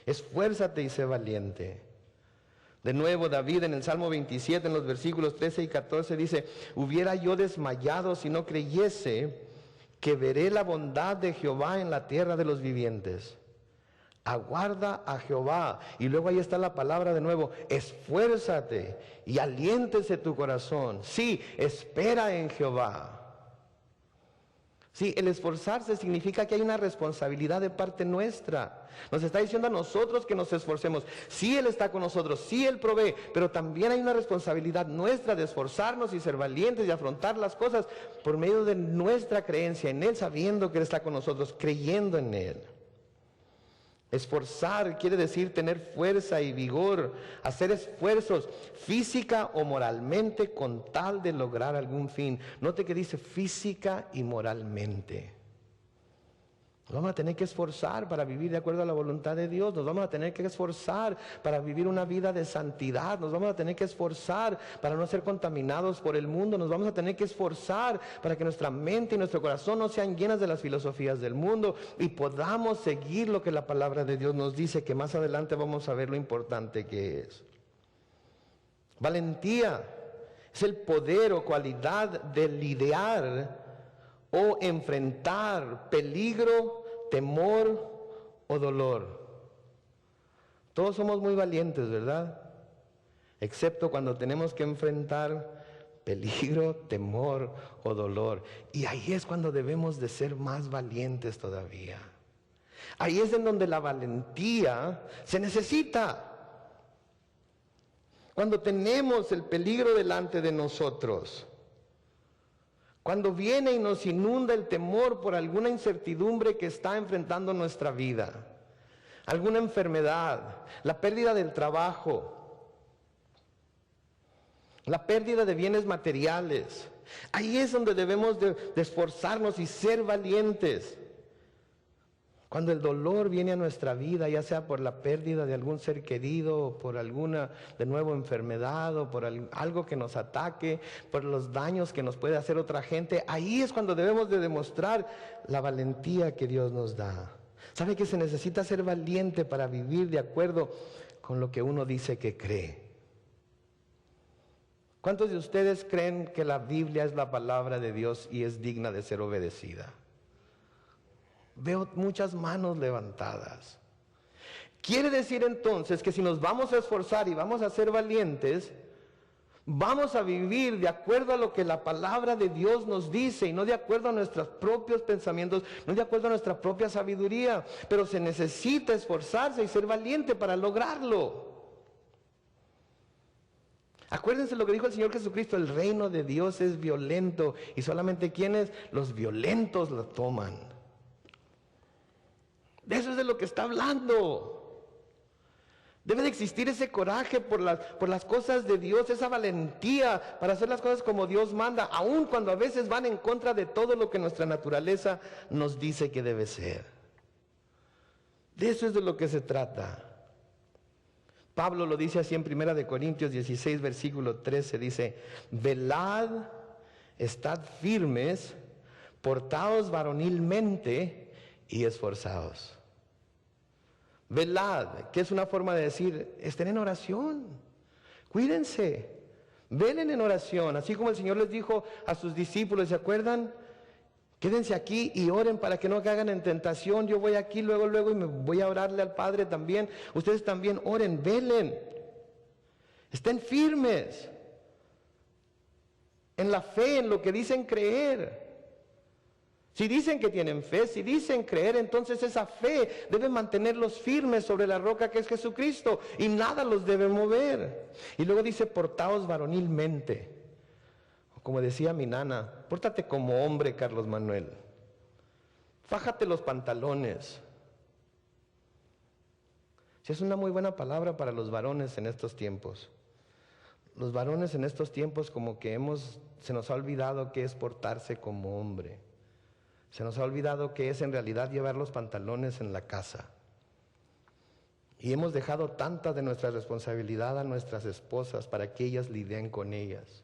Esfuérzate y sé valiente. De nuevo, David en el Salmo 27, en los versículos 13 y 14 dice: hubiera yo desmayado si no creyese que veré la bondad de Jehová en la tierra de los vivientes. Aguarda a Jehová. Y luego ahí está la palabra de nuevo: esfuérzate y aliéntese tu corazón. Sí, espera en Jehová. Sí, el esforzarse significa que hay una responsabilidad de parte nuestra. Nos está diciendo a nosotros que nos esforcemos. Sí, Él está con nosotros, sí, Él provee, pero también hay una responsabilidad nuestra de esforzarnos y ser valientes y afrontar las cosas por medio de nuestra creencia en Él, sabiendo que Él está con nosotros, creyendo en Él. Esforzar quiere decir tener fuerza y vigor, hacer esfuerzos física o moralmente con tal de lograr algún fin. Note que dice física y moralmente. Nos vamos a tener que esforzar para vivir de acuerdo a la voluntad de Dios. Nos vamos a tener que esforzar para vivir una vida de santidad. Nos vamos a tener que esforzar para no ser contaminados por el mundo. Nos vamos a tener que esforzar para que nuestra mente y nuestro corazón no sean llenas de las filosofías del mundo y podamos seguir lo que la palabra de Dios nos dice, que más adelante vamos a ver lo importante que es. Valentía es el poder o cualidad de lidiar o enfrentar peligro, temor o dolor. Todos somos muy valientes, ¿verdad? Excepto cuando tenemos que enfrentar peligro, temor o dolor. Y ahí es cuando debemos de ser más valientes todavía. Ahí es en donde la valentía se necesita. Cuando tenemos el peligro delante de nosotros. Cuando viene y nos inunda el temor por alguna incertidumbre que está enfrentando nuestra vida, alguna enfermedad, la pérdida del trabajo, la pérdida de bienes materiales, ahí es donde debemos de esforzarnos y ser valientes. Cuando el dolor viene a nuestra vida, ya sea por la pérdida de algún ser querido, o por alguna, de nuevo, enfermedad, o por algo que nos ataque, por los daños que nos puede hacer otra gente, ahí es cuando debemos de demostrar la valentía que Dios nos da. ¿Sabe que se necesita ser valiente para vivir de acuerdo con lo que uno dice que cree? ¿Cuántos de ustedes creen que la Biblia es la palabra de Dios y es digna de ser obedecida? Veo muchas manos levantadas. Quiere decir entonces que si nos vamos a esforzar y vamos a ser valientes, vamos a vivir de acuerdo a lo que la palabra de Dios nos dice y no de acuerdo a nuestros propios pensamientos, no de acuerdo a nuestra propia sabiduría. Pero se necesita esforzarse y ser valiente para lograrlo. Acuérdense lo que dijo el Señor Jesucristo: el reino de Dios es violento y solamente quienes, los violentos, lo toman. De eso es de lo que está hablando. Debe de existir ese coraje por las cosas de Dios, esa valentía para hacer las cosas como Dios manda, aun cuando a veces van en contra de todo lo que nuestra naturaleza nos dice que debe ser. De eso es de lo que se trata. Pablo lo dice así en 1 Corintios 16, versículo 13, dice: velad, estad firmes, portaos varonilmente y esforzaos. Velad, que es una forma de decir, estén en oración, cuídense, velen en oración, así como el Señor les dijo a sus discípulos, ¿se acuerdan? Quédense aquí y oren para que no caigan en tentación. Yo voy aquí luego y me voy a orarle al Padre también. Ustedes también oren, velen, estén firmes en la fe, en lo que dicen creer. Si dicen que tienen fe, si dicen creer, entonces esa fe debe mantenerlos firmes sobre la roca que es Jesucristo y nada los debe mover. Y luego dice, portaos varonilmente. Como decía mi nana, pórtate como hombre, Carlos Manuel. Fájate los pantalones. Si es una muy buena palabra para los varones en estos tiempos. Los varones en estos tiempos como que se nos ha olvidado que es portarse como hombre. Se nos ha olvidado que es en realidad llevar los pantalones en la casa. Y hemos dejado tanta de nuestra responsabilidad a nuestras esposas para que ellas lidien con ellas.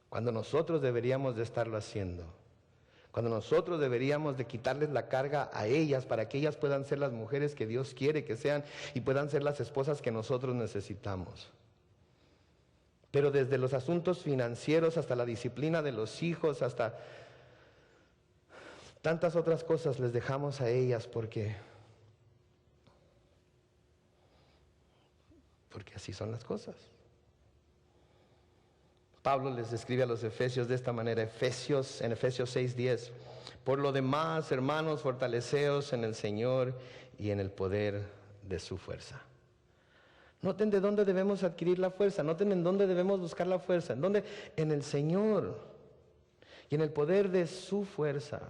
Cuando nosotros deberíamos de estarlo haciendo. Cuando nosotros deberíamos de quitarles la carga a ellas para que ellas puedan ser las mujeres que Dios quiere que sean y puedan ser las esposas que nosotros necesitamos. Pero desde los asuntos financieros hasta la disciplina de los hijos, hasta tantas otras cosas les dejamos a ellas porque así son las cosas. Pablo les escribe a los Efesios de esta manera, en Efesios 6:10, por lo demás, hermanos, fortaleceos en el Señor y en el poder de su fuerza. Noten de dónde debemos adquirir la fuerza, noten en dónde debemos buscar la fuerza, ¿en dónde? En el Señor y en el poder de su fuerza.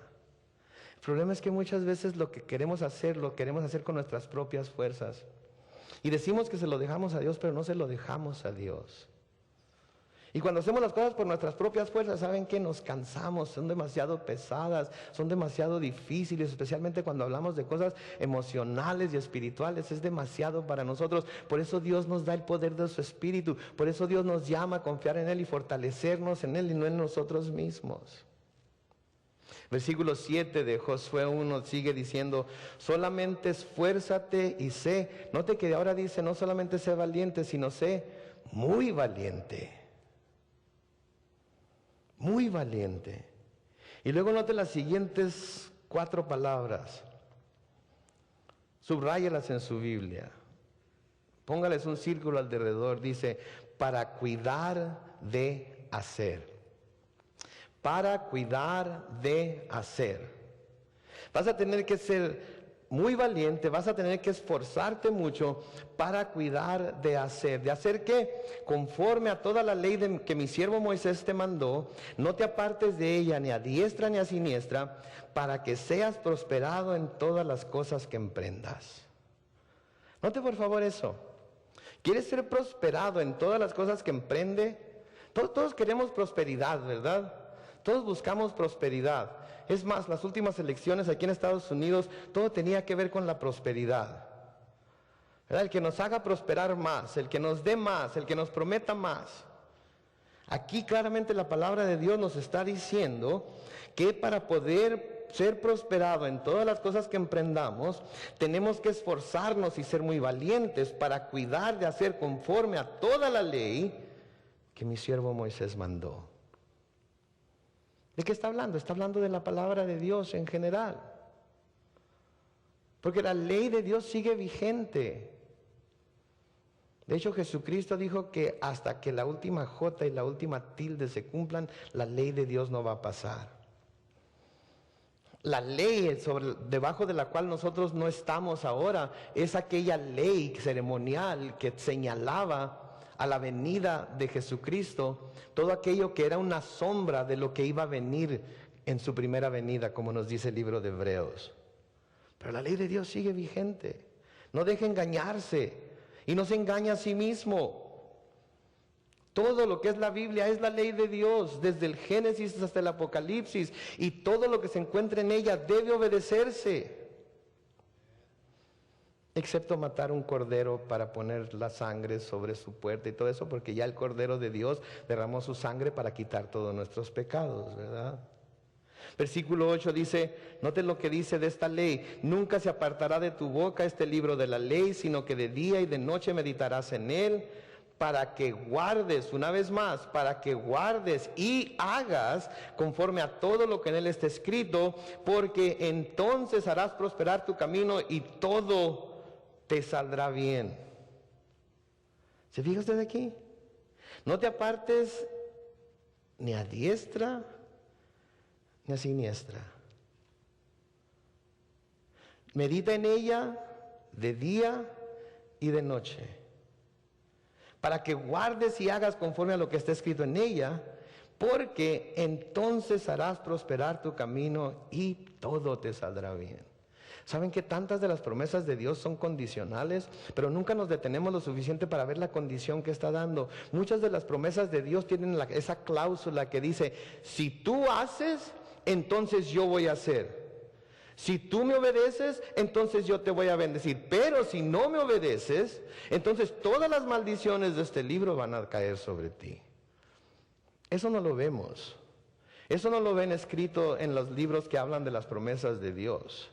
El problema es que muchas veces lo queremos hacer con nuestras propias fuerzas. Y decimos que se lo dejamos a Dios, pero no se lo dejamos a Dios. Y cuando hacemos las cosas por nuestras propias fuerzas, ¿saben qué? Nos cansamos, son demasiado pesadas, son demasiado difíciles, especialmente cuando hablamos de cosas emocionales y espirituales, es demasiado para nosotros. Por eso Dios nos da el poder de su Espíritu, por eso Dios nos llama a confiar en Él y fortalecernos en Él y no en nosotros mismos. Versículo 7 de Josué 1 sigue diciendo, solamente esfuérzate y sé. Note que ahora dice, no solamente sé valiente, sino sé muy valiente. Muy valiente. Y luego note las siguientes 4 palabras. Subráyelas en su Biblia. Póngales un círculo alrededor. Dice, para cuidar de hacer. Para cuidar de hacer. Vas a tener que ser muy valiente, vas a tener que esforzarte mucho para cuidar de hacer. ¿De hacer qué? Conforme a toda la ley que mi siervo Moisés te mandó, no te apartes de ella ni a diestra ni a siniestra, para que seas prosperado en todas las cosas que emprendas. Note por favor eso. ¿Quieres ser prosperado en todas las cosas que emprende? Todos queremos prosperidad, ¿verdad? Todos buscamos prosperidad. Es más, las últimas elecciones aquí en Estados Unidos, todo tenía que ver con la prosperidad. ¿Verdad? El que nos haga prosperar más, el que nos dé más, el que nos prometa más. Aquí claramente la palabra de Dios nos está diciendo que para poder ser prosperado en todas las cosas que emprendamos, tenemos que esforzarnos y ser muy valientes para cuidar de hacer conforme a toda la ley que mi siervo Moisés mandó. ¿De qué está hablando? Está hablando de la palabra de Dios en general. Porque la ley de Dios sigue vigente. De hecho, Jesucristo dijo que hasta que la última jota y la última tilde se cumplan, la ley de Dios no va a pasar. La ley debajo de la cual nosotros no estamos ahora es aquella ley ceremonial que señalaba a la venida de Jesucristo, todo aquello que era una sombra de lo que iba a venir en su primera venida, como nos dice el libro de Hebreos. Pero la ley de Dios sigue vigente. No deje engañarse y no se engaña a sí mismo. Todo lo que es la Biblia es la ley de Dios, desde el Génesis hasta el Apocalipsis, y todo lo que se encuentra en ella debe obedecerse. Excepto matar un cordero para poner la sangre sobre su puerta y todo eso, porque ya el Cordero de Dios derramó su sangre para quitar todos nuestros pecados, ¿verdad? Versículo 8 dice, noten lo que dice de esta ley, nunca se apartará de tu boca este libro de la ley, sino que de día y de noche meditarás en él, para que guardes, una vez más, para que guardes y hagas conforme a todo lo que en él está escrito, porque entonces harás prosperar tu camino y todo te saldrá bien. ¿Se fija usted aquí? No te apartes ni a diestra ni a siniestra. Medita en ella de día y de noche, para que guardes y hagas conforme a lo que está escrito en ella, porque entonces harás prosperar tu camino y todo te saldrá bien. ¿Saben que tantas de las promesas de Dios son condicionales? Pero nunca nos detenemos lo suficiente para ver la condición que está dando. Muchas de las promesas de Dios tienen esa cláusula que dice, si tú haces, entonces yo voy a hacer. Si tú me obedeces, entonces yo te voy a bendecir. Pero si no me obedeces, entonces todas las maldiciones de este libro van a caer sobre ti. Eso no lo vemos. Eso no lo ven escrito en los libros que hablan de las promesas de Dios.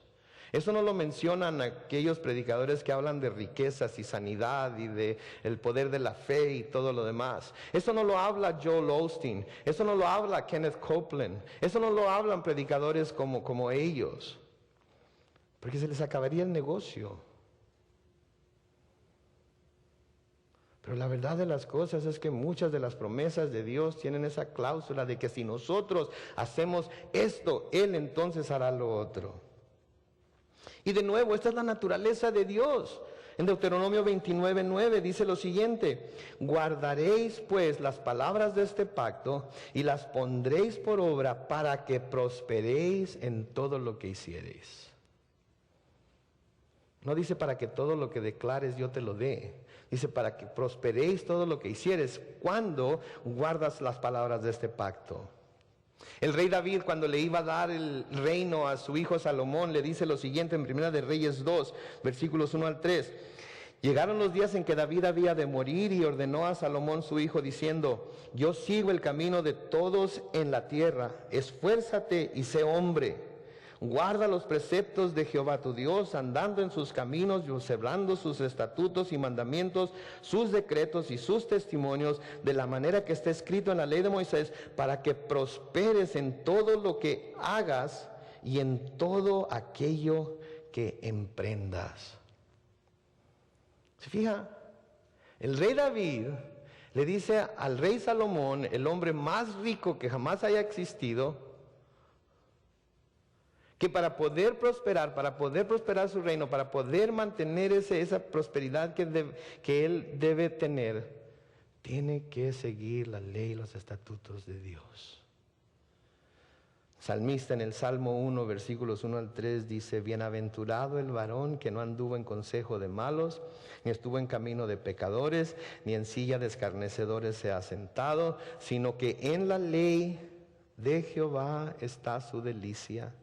Eso no lo mencionan aquellos predicadores que hablan de riquezas y sanidad y de el poder de la fe y todo lo demás. Eso no lo habla Joel Osteen. Eso no lo habla Kenneth Copeland. Eso no lo hablan predicadores como ellos. Porque se les acabaría el negocio. Pero la verdad de las cosas es que muchas de las promesas de Dios tienen esa cláusula de que si nosotros hacemos esto, Él entonces hará lo otro. Y de nuevo, esta es la naturaleza de Dios. En Deuteronomio 29:9 dice lo siguiente: guardaréis pues las palabras de este pacto y las pondréis por obra para que prosperéis en todo lo que hiciereis. No dice para que todo lo que declares yo te lo dé. Dice para que prosperéis todo lo que hicieres cuando guardas las palabras de este pacto. El rey David, cuando le iba a dar el reino a su hijo Salomón, le dice lo siguiente en Primera de Reyes 2, versículos 1 al 3. Llegaron los días en que David había de morir y ordenó a Salomón su hijo diciendo: yo sigo el camino de todos en la tierra, esfuérzate y sé hombre. Guarda los preceptos de Jehová tu Dios, andando en sus caminos y observando sus estatutos y mandamientos, sus decretos y sus testimonios, de la manera que está escrito en la ley de Moisés, para que prosperes en todo lo que hagas y en todo aquello que emprendas. ¿Se fija? El rey David le dice al rey Salomón, el hombre más rico que jamás haya existido, que para poder prosperar su reino, para poder mantener esa prosperidad que él debe tener, tiene que seguir la ley y los estatutos de Dios. Salmista en el Salmo 1, versículos 1 al 3 dice: bienaventurado el varón que no anduvo en consejo de malos, ni estuvo en camino de pecadores, ni en silla de escarnecedores se ha sentado, sino que en la ley de Jehová está su delicia,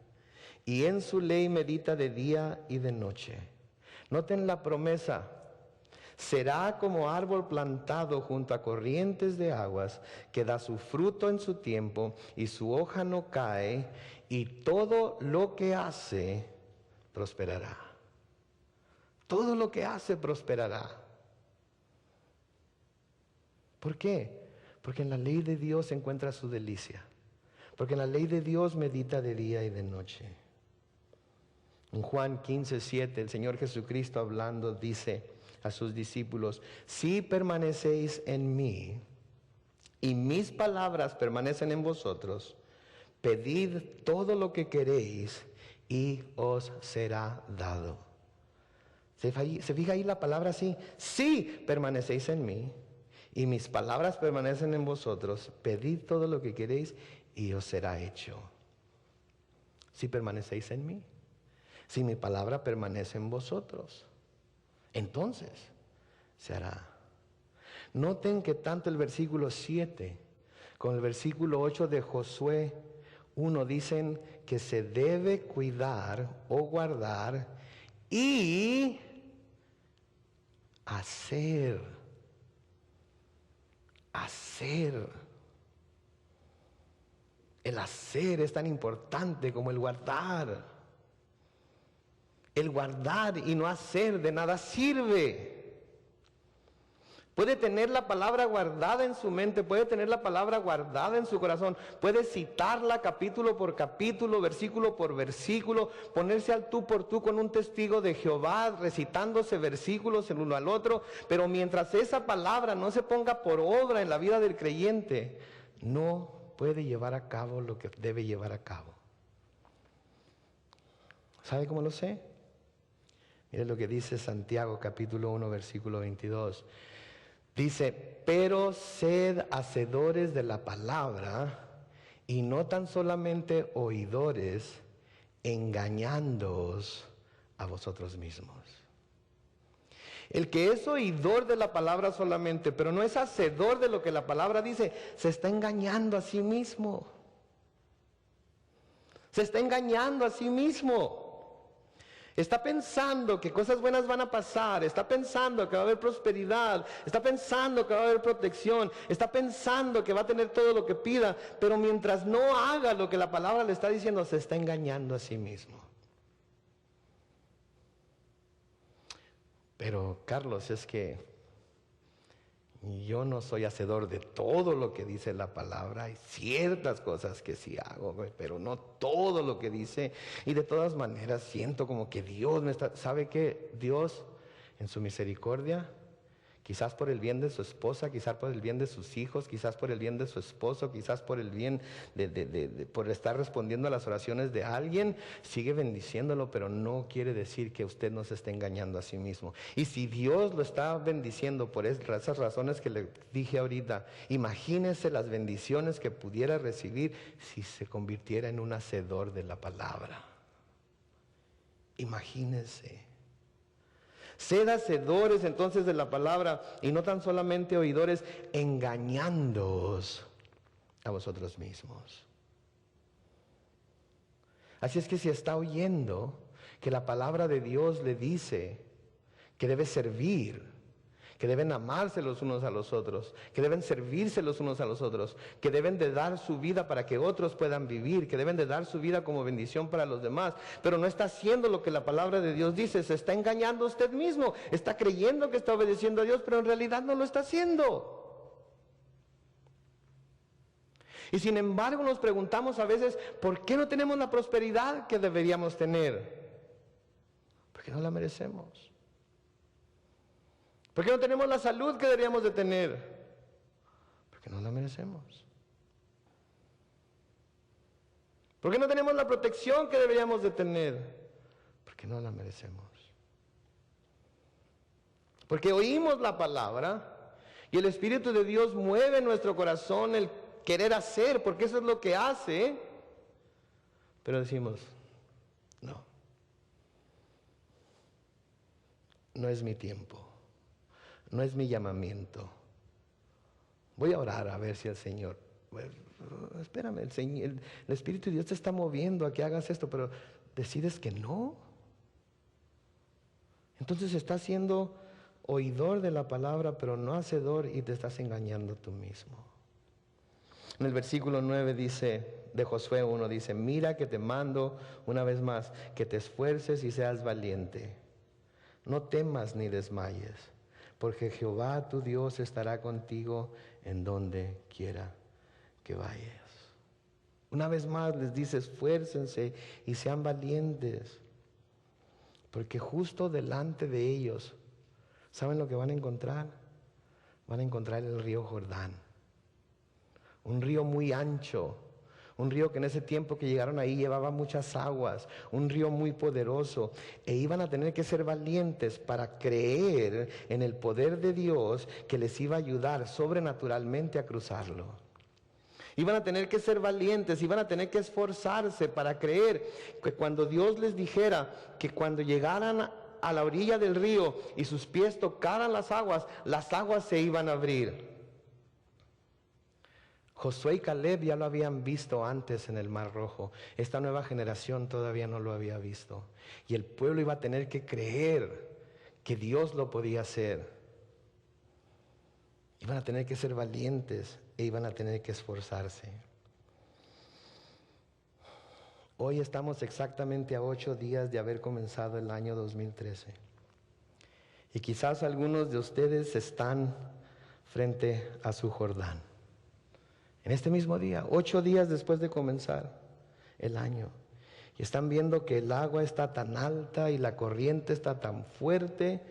y en su ley medita de día y de noche. Noten la promesa: será como árbol plantado junto a corrientes de aguas, que da su fruto en su tiempo, y su hoja no cae, y todo lo que hace prosperará. Todo lo que hace prosperará. ¿Por qué? Porque en la ley de Dios se encuentra su delicia. Porque en la ley de Dios medita de día y de noche. En Juan 15:7, el Señor Jesucristo hablando dice a sus discípulos: si permanecéis en mí y mis palabras permanecen en vosotros, pedid todo lo que queréis y os será dado. ¿Se fija ahí la palabra así? Si permanecéis en mí y mis palabras permanecen en vosotros, pedid todo lo que queréis y os será hecho. Si permanecéis en mí, si mi palabra permanece en vosotros, entonces se hará. Noten que tanto el versículo 7 como el versículo 8 de Josué 1 dicen que se debe cuidar o guardar y hacer. El hacer es tan importante como el guardar. El guardar y no hacer de nada sirve. Puede tener la palabra guardada en su mente, puede tener la palabra guardada en su corazón, puede citarla capítulo por capítulo, versículo por versículo, ponerse al tú por tú con un testigo de Jehová, recitándose versículos el uno al otro, pero mientras esa palabra no se ponga por obra en la vida del creyente, no puede llevar a cabo lo que debe llevar a cabo. ¿Sabe cómo lo sé? Mire lo que dice Santiago capítulo 1 versículo 22. Dice, pero sed hacedores de la palabra y no tan solamente oidores, engañándoos a vosotros mismos. El que es oidor de la palabra solamente, pero no es hacedor de lo que la palabra dice, se está engañando a sí mismo. Se está engañando a sí mismo. Está pensando que cosas buenas van a pasar, está pensando que va a haber prosperidad, está pensando que va a haber protección, está pensando que va a tener todo lo que pida, pero mientras no haga lo que la palabra le está diciendo, se está engañando a sí mismo. Pero Carlos, es que yo no soy hacedor de todo lo que dice la palabra. Hay ciertas cosas que sí hago, pero no todo lo que dice. Y de todas maneras siento como que Dios me está... ¿Sabe qué? Dios, en su misericordia, quizás por el bien de su esposa, quizás por el bien de sus hijos, quizás por el bien de su esposo, quizás por el bien por estar respondiendo a las oraciones de alguien, sigue bendiciéndolo, pero no quiere decir que usted no se esté engañando a sí mismo. Y si Dios lo está bendiciendo por esas razones que le dije ahorita, imagínese las bendiciones que pudiera recibir si se convirtiera en un hacedor de la palabra. Imagínese. Sed hacedores entonces de la palabra y no tan solamente oidores, engañándoos a vosotros mismos. Así es que si está oyendo que la palabra de Dios le dice que debe servir, que deben amarse los unos a los otros, que deben servirse los unos a los otros, que deben de dar su vida para que otros puedan vivir, que deben de dar su vida como bendición para los demás, pero no está haciendo lo que la palabra de Dios dice, se está engañando a usted mismo, está creyendo que está obedeciendo a Dios, pero en realidad no lo está haciendo. Y sin embargo nos preguntamos a veces, ¿por qué no tenemos la prosperidad que deberíamos tener? Porque no la merecemos. ¿Por qué no tenemos la salud que deberíamos de tener? Porque no la merecemos. ¿Por qué no tenemos la protección que deberíamos de tener? Porque no la merecemos. Porque oímos la palabra y el Espíritu de Dios mueve en nuestro corazón el querer hacer, porque eso es lo que hace. Pero decimos, no es mi tiempo. No es mi llamamiento. Voy a orar a ver si el Señor... espérame, el Espíritu de Dios te está moviendo a que hagas esto, pero decides que no. Entonces estás siendo oidor de la palabra, pero no hacedor, y te estás engañando tú mismo. En el versículo 9 dice, de Josué 1, dice, mira que te mando una vez más, que te esfuerces y seas valiente. No temas ni desmayes, porque Jehová tu Dios estará contigo en donde quiera que vayas. Una vez más les dice, esfuércense y sean valientes, porque justo delante de ellos, ¿saben lo que van a encontrar? Van a encontrar el río Jordán, un río muy ancho, un río que en ese tiempo que llegaron ahí llevaba muchas aguas, un río muy poderoso, e iban a tener que ser valientes para creer en el poder de Dios que les iba a ayudar sobrenaturalmente a cruzarlo. Iban a tener que ser valientes, iban a tener que esforzarse para creer que cuando Dios les dijera que cuando llegaran a la orilla del río y sus pies tocaran las aguas se iban a abrir. Josué y Caleb ya lo habían visto antes en el Mar Rojo. Esta nueva generación todavía no lo había visto. Y el pueblo iba a tener que creer que Dios lo podía hacer. Iban a tener que ser valientes e iban a tener que esforzarse. Hoy estamos exactamente a 8 días de haber comenzado el año 2013. Y quizás algunos de ustedes están frente a su Jordán. En este mismo día, 8 días después de comenzar el año. Y están viendo que el agua está tan alta y la corriente está tan fuerte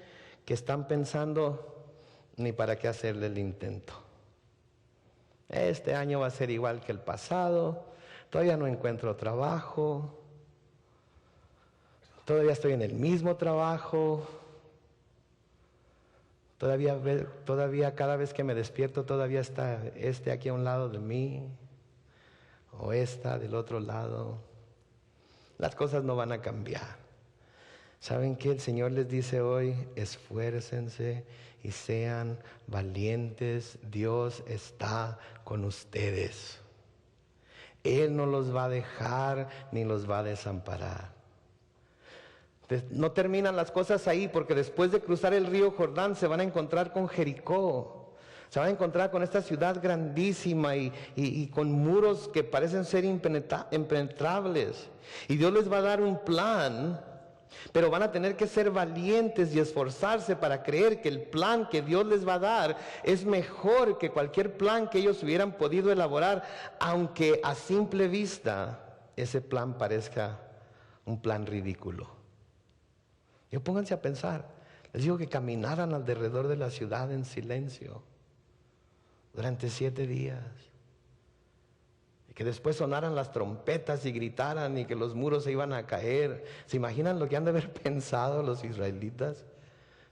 que están pensando, ni para qué hacerle el intento. Este año va a ser igual que el pasado, todavía no encuentro trabajo. Todavía estoy en el mismo trabajo. Todavía cada vez que me despierto, todavía está aquí a un lado de mí, o esta del otro lado. Las cosas no van a cambiar. ¿Saben qué? El Señor les dice hoy: esfuércense y sean valientes. Dios está con ustedes. Él no los va a dejar ni los va a desamparar. No terminan las cosas ahí, porque después de cruzar el río Jordán se van a encontrar con Jericó. Se van a encontrar con esta ciudad grandísima y con muros que parecen ser impenetrables. Y Dios les va a dar un plan, pero van a tener que ser valientes y esforzarse para creer que el plan que Dios les va a dar es mejor que cualquier plan que ellos hubieran podido elaborar, aunque a simple vista ese plan parezca un plan ridículo. Pónganse a pensar. Les digo que caminaran alrededor de la ciudad en silencio durante 7 días. Y que después sonaran las trompetas y gritaran y que los muros se iban a caer. ¿Se imaginan lo que han de haber pensado los israelitas?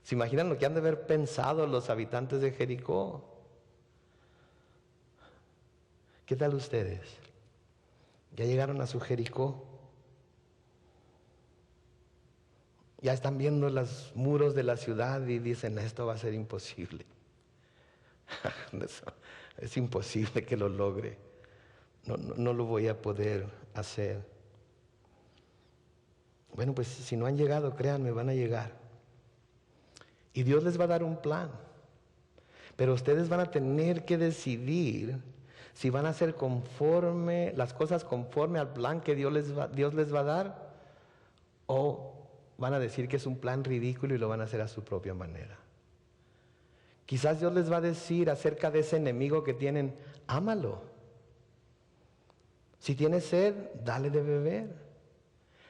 ¿Se imaginan lo que han de haber pensado los habitantes de Jericó? ¿Qué tal ustedes? ¿Ya llegaron a su Jericó? Ya están viendo los muros de la ciudad y dicen: esto va a ser imposible. Es imposible que lo logre. No lo voy a poder hacer. Bueno, pues si no han llegado, créanme, van a llegar. Y Dios les va a dar un plan. Pero ustedes van a tener que decidir si van a hacer las cosas conforme al plan que Dios les va a dar, o van a decir que es un plan ridículo y lo van a hacer a su propia manera. Quizás Dios les va a decir acerca de ese enemigo que tienen: ámalo. Si tiene sed, dale de beber.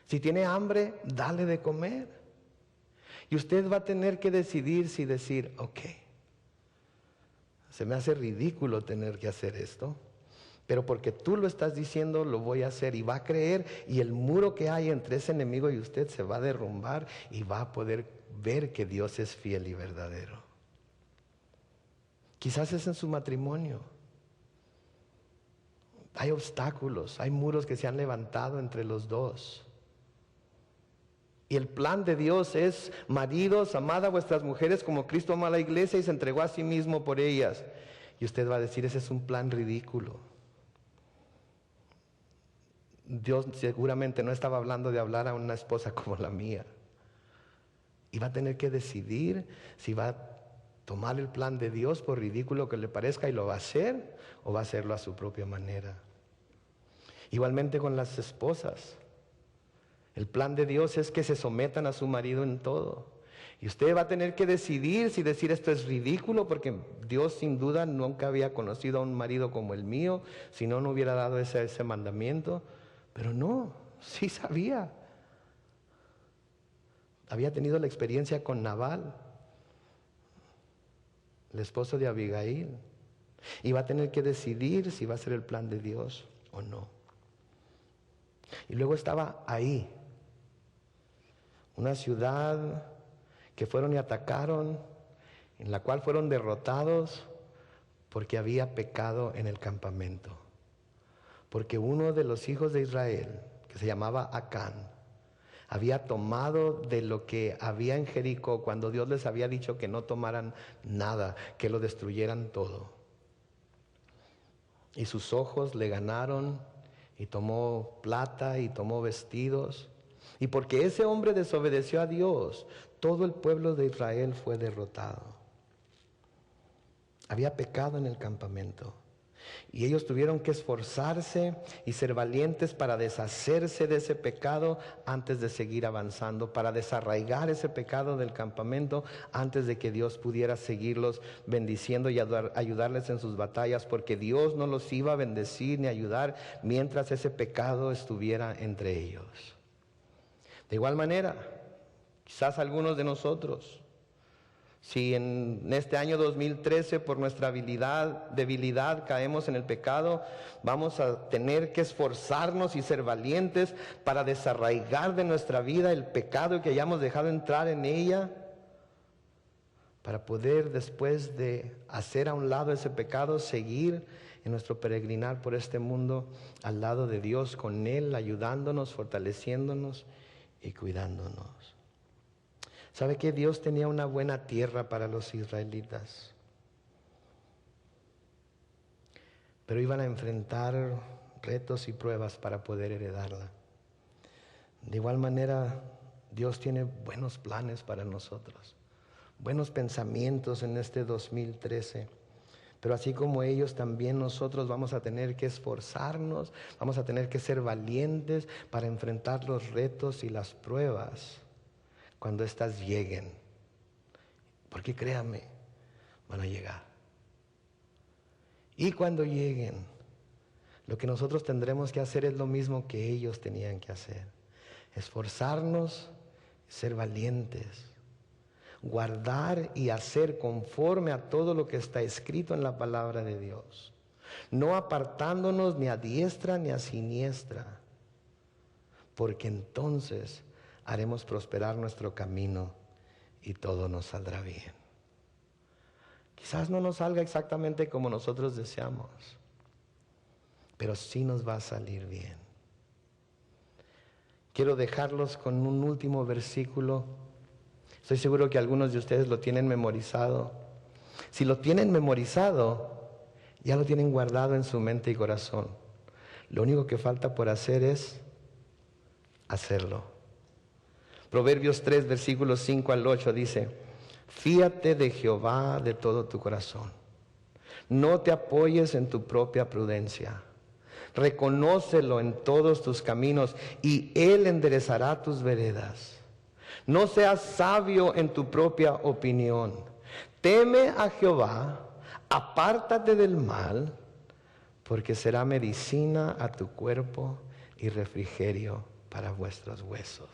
Si tiene hambre, dale de comer. Y usted va a tener que decidir si decir: ok, se me hace ridículo tener que hacer esto, pero porque tú lo estás diciendo, lo voy a hacer. Y va a creer, y el muro que hay entre ese enemigo y usted se va a derrumbar, y va a poder ver que Dios es fiel y verdadero. Quizás es en su matrimonio. Hay obstáculos, hay muros que se han levantado entre los dos. Y el plan de Dios es: maridos, amad a vuestras mujeres como Cristo amó a la iglesia y se entregó a sí mismo por ellas. Y usted va a decir: ese es un plan ridículo. Dios seguramente no estaba hablando de hablar a una esposa como la mía. Y va a tener que decidir si va a tomar el plan de Dios, por ridículo que le parezca, y lo va a hacer, o va a hacerlo a su propia manera. Igualmente con las esposas. El plan de Dios es que se sometan a su marido en todo. Y usted va a tener que decidir si decir: esto es ridículo, porque Dios sin duda nunca había conocido a un marido como el mío, si no hubiera dado ese mandamiento. Pero no, sí sabía. Había tenido la experiencia con Nabal, el esposo de Abigail. Y va a tener que decidir si va a ser el plan de Dios o no. Y luego estaba ahí, una ciudad que fueron y atacaron, en la cual fueron derrotados porque había pecado en el campamento. Porque uno de los hijos de Israel, que se llamaba Acán, había tomado de lo que había en Jericó, cuando Dios les había dicho que no tomaran nada, que lo destruyeran todo. Y sus ojos le ganaron, y tomó plata y tomó vestidos. Y porque ese hombre desobedeció a Dios, todo el pueblo de Israel fue derrotado. Había pecado en el campamento. Y ellos tuvieron que esforzarse y ser valientes para deshacerse de ese pecado antes de seguir avanzando, para desarraigar ese pecado del campamento antes de que Dios pudiera seguirlos bendiciendo y ayudarles en sus batallas, porque Dios no los iba a bendecir ni ayudar mientras ese pecado estuviera entre ellos. De igual manera, quizás algunos de nosotros Si en este año 2013 por nuestra debilidad caemos en el pecado, vamos a tener que esforzarnos y ser valientes para desarraigar de nuestra vida el pecado que hayamos dejado entrar en ella, para poder, después de hacer a un lado ese pecado, seguir en nuestro peregrinar por este mundo al lado de Dios, con Él, ayudándonos, fortaleciéndonos y cuidándonos. ¿Sabe que Dios tenía una buena tierra para los israelitas? Pero iban a enfrentar retos y pruebas para poder heredarla. De igual manera, Dios tiene buenos planes para nosotros, buenos pensamientos en este 2013. Pero así como ellos, también nosotros vamos a tener que esforzarnos, vamos a tener que ser valientes para enfrentar los retos y las pruebas cuando éstas lleguen. Porque créame, van a llegar. Y cuando lleguen, lo que nosotros tendremos que hacer es lo mismo que ellos tenían que hacer. Esforzarnos, ser valientes, guardar y hacer conforme a todo lo que está escrito en la palabra de Dios, no apartándonos ni a diestra ni a siniestra, porque entonces haremos prosperar nuestro camino y todo nos saldrá bien. Quizás no nos salga exactamente como nosotros deseamos, pero sí nos va a salir bien. Quiero dejarlos con un último versículo. Estoy seguro que algunos de ustedes lo tienen memorizado. Si lo tienen memorizado, ya lo tienen guardado en su mente y corazón. Lo único que falta por hacer es hacerlo. Proverbios 3, versículos 5 al 8 dice: fíate de Jehová de todo tu corazón. No te apoyes en tu propia prudencia. Reconócelo en todos tus caminos y Él enderezará tus veredas. No seas sabio en tu propia opinión. Teme a Jehová, apártate del mal, porque será medicina a tu cuerpo y refrigerio para vuestros huesos.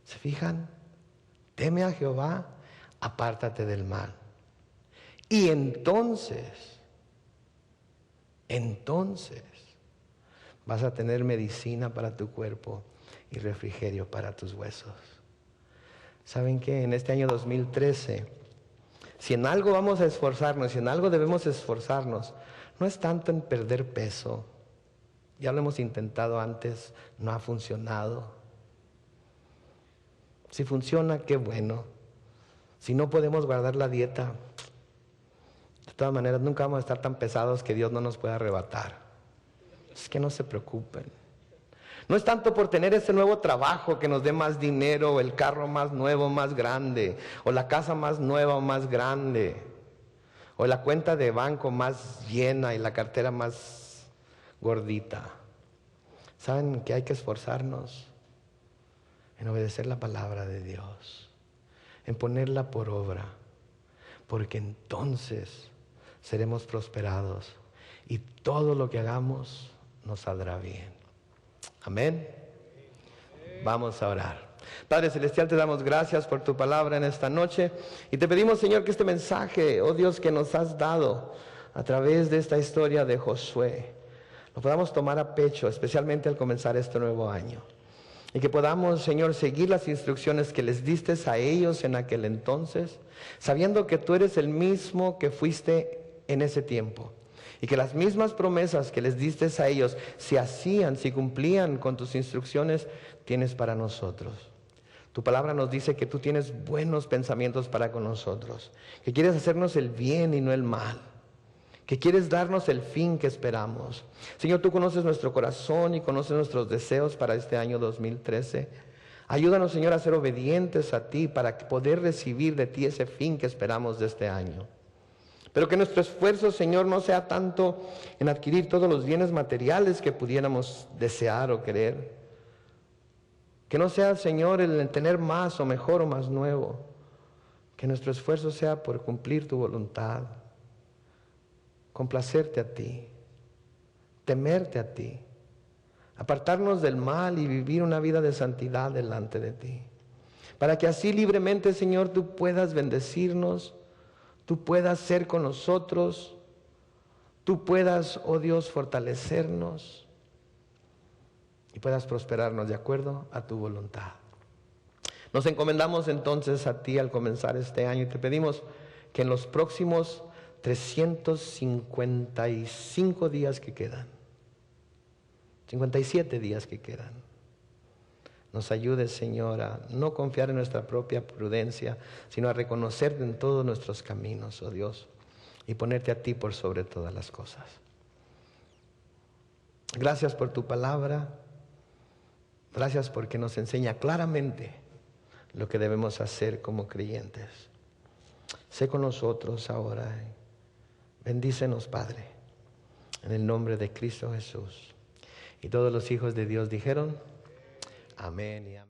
¿Se fijan? Teme a Jehová, apártate del mal. Y entonces vas a tener medicina para tu cuerpo y refrigerio para tus huesos. ¿Saben qué? En este año 2013, si en algo vamos a esforzarnos, si en algo debemos esforzarnos, no es tanto en perder peso. Ya lo hemos intentado antes, no ha funcionado. Si funciona, qué bueno. Si no podemos guardar la dieta, de todas maneras nunca vamos a estar tan pesados que Dios no nos pueda arrebatar. Es que no se preocupen. No es tanto por tener ese nuevo trabajo que nos dé más dinero, o el carro más nuevo, más grande, o la casa más nueva o más grande, o la cuenta de banco más llena y la cartera más gordita. ¿Saben que hay que esforzarnos en obedecer la palabra de Dios, en ponerla por obra? Porque entonces seremos prosperados y todo lo que hagamos nos saldrá bien. Amén. Vamos a orar. Padre Celestial, te damos gracias por tu palabra en esta noche y te pedimos, Señor, que este mensaje, oh Dios, que nos has dado a través de esta historia de Josué, lo podamos tomar a pecho, especialmente al comenzar este nuevo año. Y que podamos, Señor, seguir las instrucciones que les diste a ellos en aquel entonces, sabiendo que tú eres el mismo que fuiste en ese tiempo. Y que las mismas promesas que les diste a ellos se hacían, se cumplían con tus instrucciones, tienes para nosotros. Tu palabra nos dice que tú tienes buenos pensamientos para con nosotros, que quieres hacernos el bien y no el mal, que quieres darnos el fin que esperamos. Señor, tú conoces nuestro corazón y conoces nuestros deseos para este año 2013. Ayúdanos, Señor, a ser obedientes a ti para poder recibir de ti ese fin que esperamos de este año. Pero que nuestro esfuerzo, Señor, no sea tanto en adquirir todos los bienes materiales que pudiéramos desear o querer. Que no sea, Señor, el tener más o mejor o más nuevo. Que nuestro esfuerzo sea por cumplir tu voluntad, complacerte a ti, temerte a ti, apartarnos del mal y vivir una vida de santidad delante de ti. para que así libremente, Señor, tú puedas bendecirnos, tú puedas ser con nosotros, tú puedas, oh Dios, fortalecernos y puedas prosperarnos de acuerdo a tu voluntad. Nos encomendamos entonces a ti al comenzar este año y te pedimos que en los próximos 355 días que quedan, 57 días que quedan, nos ayudes, Señor, a no confiar en nuestra propia prudencia, sino a reconocerte en todos nuestros caminos, oh Dios, y ponerte a ti por sobre todas las cosas. Gracias por tu palabra, gracias porque nos enseña claramente lo que debemos hacer como creyentes. Sé con nosotros ahora. Bendícenos, Padre, en el nombre de Cristo Jesús. Y todos los hijos de Dios dijeron, amén y amén.